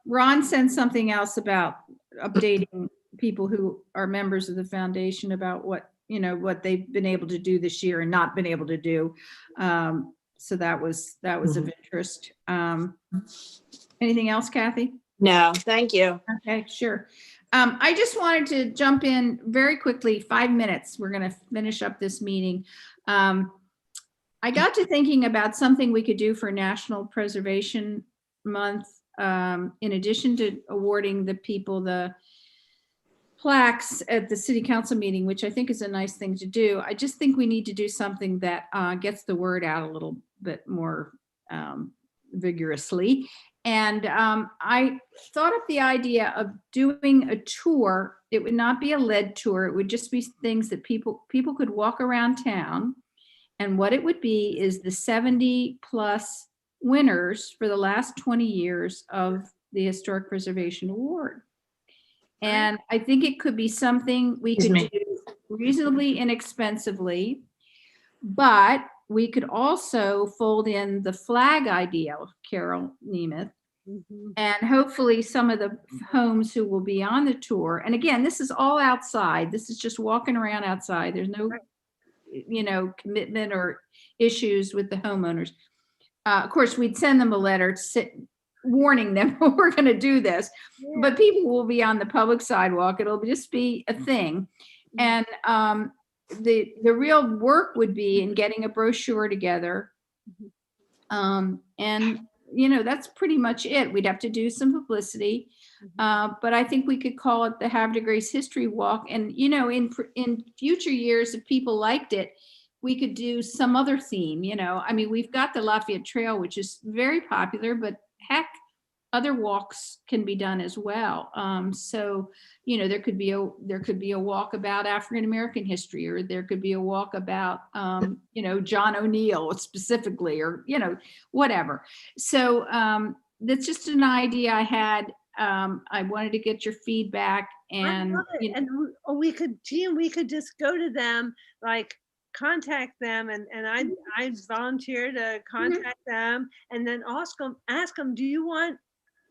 Ron sent something else about updating people who are members of the foundation about what they've been able to do this year and not been able to do. So that was of interest. Anything else, Kathy? no, thank you. Okay, sure. I just wanted to jump in very quickly, 5 minutes. We're going to finish up this meeting. I got to thinking about something we could do for National Preservation Month. In addition to awarding the people the plaques at the city council meeting, which I think is a nice thing to do. I just think we need to do something that gets the word out a little bit more vigorously. And I thought of the idea of doing a tour. It would not be a lead tour. It would just be things that people could walk around town. And what it would be is the 70 plus winners for the last 20 years of the Historic Preservation Award. And I think it could be something we could do reasonably inexpensively. But we could also fold in the flag idea of Carol Nemeth, Mhm. and hopefully some of the homes who will be on the tour. And again, this is all outside. This is just walking around outside. There's no, commitment or issues with the homeowners. Of course, we'd send them a letter warning them we're going to do this, but people will be on the public sidewalk. It'll just be a thing. And the real work would be in getting a brochure together. And that's pretty much it. We'd have to do some publicity. But I think we could call it the Havre de Grace History Walk. And, in future years, if people liked it, we could do some other theme, I mean, we've got the Lafayette Trail, which is very popular, but heck, other walks can be done as well. So, there could be a walk about African American history, or there could be a walk about, John O'Neill specifically, or, whatever. So that's just an idea I had. I wanted to get your feedback, and And we could, Jean, we could just go to them, like contact them, and I volunteer to contact them, and then ask them,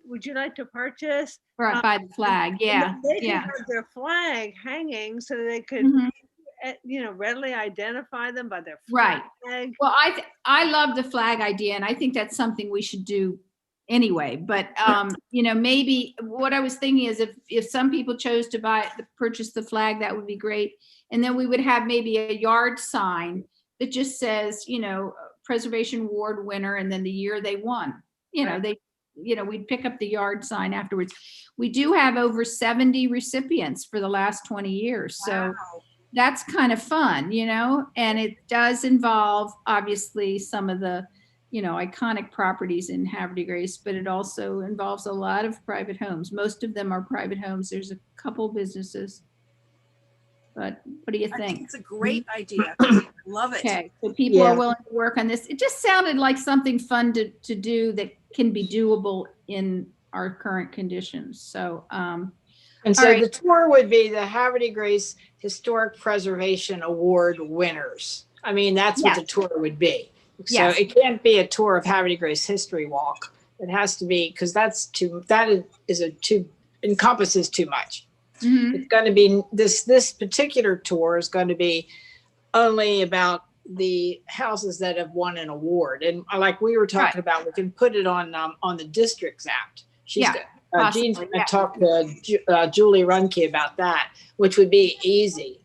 would you like to purchase? right by the flag, And yeah, then they can yeah. have their flag hanging so they could, Mhm. readily identify them by their Right. flag. Well, I love the flag idea, and I think that's something we should do anyway. But maybe what I was thinking is if some people chose to purchase the flag, that would be great. And then we would have maybe a yard sign that just says, Preservation Award winner, and then the year they won. We'd pick up the yard sign afterwards. We do have over 70 recipients for the last 20 years. So that's kind of fun, and it does involve obviously some of the, iconic properties in Havre de Grace, but it also involves a lot of private homes. Most of them are private homes. There's a couple businesses. But what do you I think think? it's a great idea. Love it. Okay, so people Yeah. are willing to work on this. It just sounded like something fun to do that can be doable in our current conditions. So, And All so right. the tour would be the Havre de Grace Historic Preservation Award winners. I mean, that's what the tour would be. So Yes. it can't be a tour of Havre de Grace History Walk. It has to be, because encompasses too much. mhm, It's going to be, this particular tour is going to be only about the houses that have won an award. And like we were talking about, we can put it on the districts app. Yeah, Jean's possibly, going yeah. to talk to Julie Runke about that, which would be easy.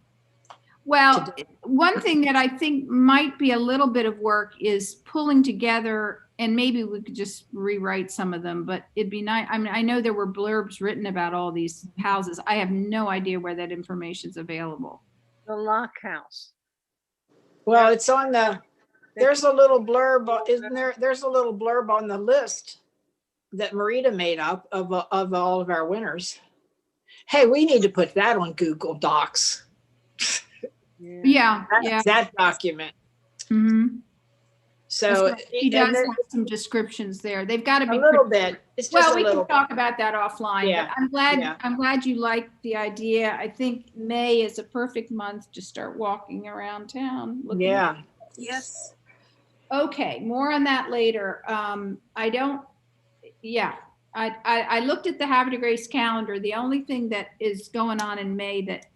Well, one thing that I think might be a little bit of work is pulling together, and maybe we could just rewrite some of them, but it'd be nice. I mean, I know there were blurbs written about all these houses. I have no idea where that information's available. The Lock House. Well, it's on there's a little blurb, isn't there? There's a little blurb on the list that Marita made up of all of our winners. Hey, we need to put that on Google Docs. Yeah, yeah. That document. Mhm. So He and does there- have some descriptions there. They've got to a be little pretty- bit. It's just Well, a we little can talk about that offline, Yeah, but yeah. I'm glad you liked the idea. I think May is a perfect month to start walking around town. looking at- Yeah. Yes. Okay, more on that later. I looked at the Havre de Grace calendar. The only thing that is going on in May that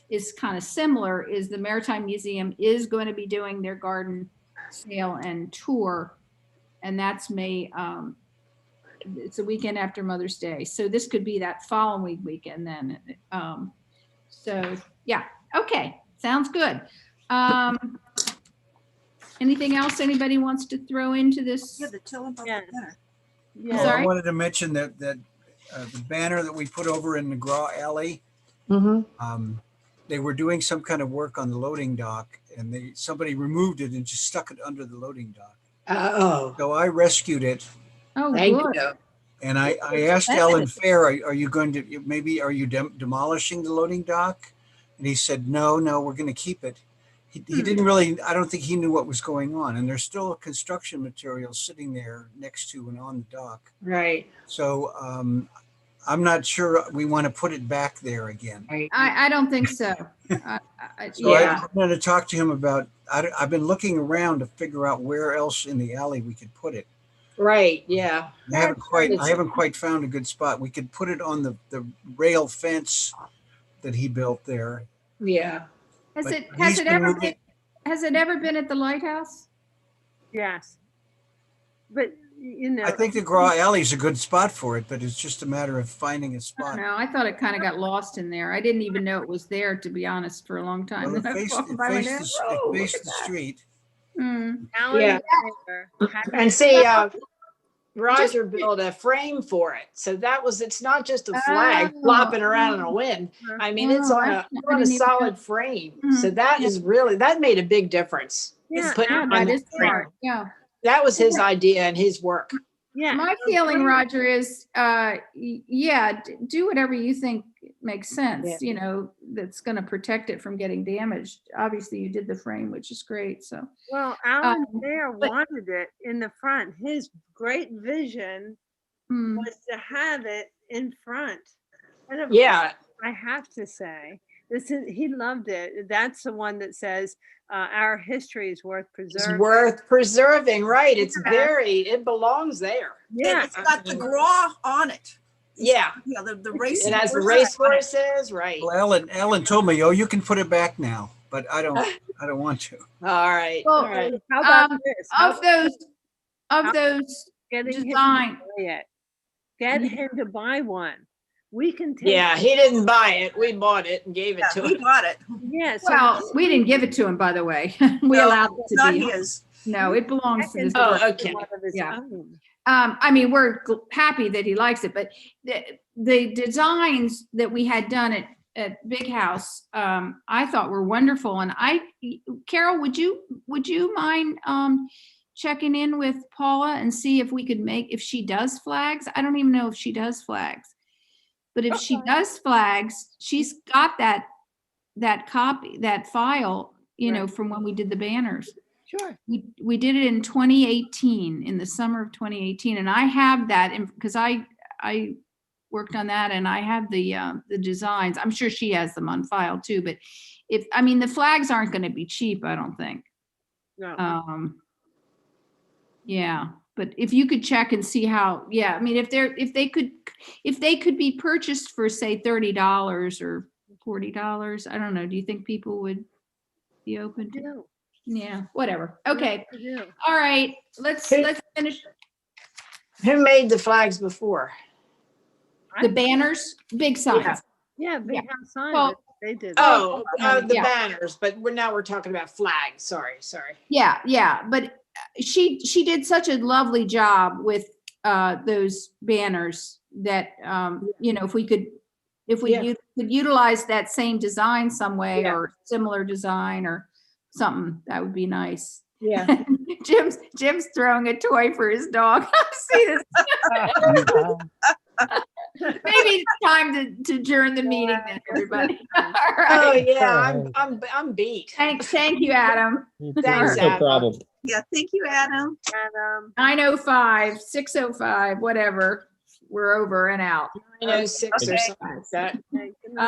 is kind of similar is the Maritime Museum is going to be doing their garden sale and tour. And that's May, it's a weekend after Mother's Day. So this could be that following weekend then. So yeah, okay, sounds good. Anything else anybody wants to throw into this? Yeah, the Tillamook Yeah. dinner. Yeah. Oh, I Sorry? wanted to mention that the banner that we put over in McGraw Alley, Mhm. they were doing some kind of work on the loading dock, and somebody removed it and just stuck it under the loading dock. Oh, So I rescued it, Oh, thank good. you. and I asked Alan Fair, are you going to, maybe, are you demolishing the loading dock? And he said, no, we're going to keep it. He didn't really, I don't think he knew what was going on. And there's still construction material sitting there next to and on the dock. Right. So I'm not sure we want to put it back there again. I don't think so. So Yeah. I'm going to talk to him about, I've been looking around to figure out where else in the alley we could put it. Right, yeah. I haven't quite found a good spot. We could put it on the rail fence that he built there. Yeah. Has But it, he's been looking- has it ever been at the lighthouse? Yes. But, you know. I think the Graw Alley is a good spot for it, but it's just a matter of finding a I spot. don't know. I thought it kind of got lost in there. I didn't even know it was there, to be honest, for a long time. Well, Then I it walked by and went, faced "Oh, look the at that." street. Mm. Alan Yeah. Taylor had And see, Roger built a frame for it. So it's not just a flag Oh. flopping around in the wind. I mean, it's Oh, on I a didn't even know. solid frame. So Mhm. that is really, that made a big difference. Yeah, Putting it Alan, on That is the frame. smart. Yeah. That was his idea and his work. yeah. My feeling, Roger, is, yeah, do whatever you think makes sense, Yeah. you know, that's going to protect it from getting damaged. Obviously, you did the frame, which is great. So, Well, Alan Um, Thayer but- wanted it in the front. His great vision mm, was to have it in front. And of Yeah. course, I have to say, he loved it. That's the one that says our history is worth It's preserving. worth preserving, right? It's Yeah. it belongs there. Yeah, It's got the Graw on it. Yeah. Yeah, the race. It has the horse on it. racehorses, right? Well, Ellen told me, oh, you can put it back now, but I don't want to. All right. Well, All right. how about Um, this? How of those, how- of those getting him to design, buy it? Get him to buy one. We can take. Yeah, he didn't buy it. We bought it and gave it Yeah, to we him. got it. Yeah. So well, we didn't give it to him, by the way. We No, allowed it's it not to be. his. No, it belongs to this. Oh, board. okay. one of his Yeah. own. I mean, we're happy that he likes it, but the designs that we had done at Big House, I thought were wonderful. And Carol, would you mind checking in with Paula and see if we could if she does flags? I don't even know if she does flags, but if she does flags, she's got that copy, that file, you know, from when we did the banners. Sure. We did it in 2018, in the summer of 2018, and I have that because I worked on that, and I have the designs. I'm sure she has them on file too. But the flags aren't going to be cheap, I don't think. No. Yeah, but if you could check and see how, yeah, I mean, if they could be purchased for say $30 or $40, I don't know. Do you think people would be open to? No. Yeah, whatever. Okay. No. All right, let's Hey. finish Who made the flags before? the banners, big size. Yeah, Big Yeah. House sign. Well- They did. Oh, the yeah. banners, but we're talking about flags. Sorry. Yeah, but she did such a lovely job with those banners that if we could Yeah. could utilize that same design some way Yeah. or similar design or something, that would be nice. Yeah. Jim's throwing a toy for his dog. I see this. Maybe it's time to adjourn the meeting then, everybody. All Oh right. yeah, I'm beat. Thank you, Adam. Thanks, No Adam. problem. Yeah, thank you, Adam. And, 9:05, 6:05, whatever. We're over and out. 9:06 or Okay. something like that. okay, good night.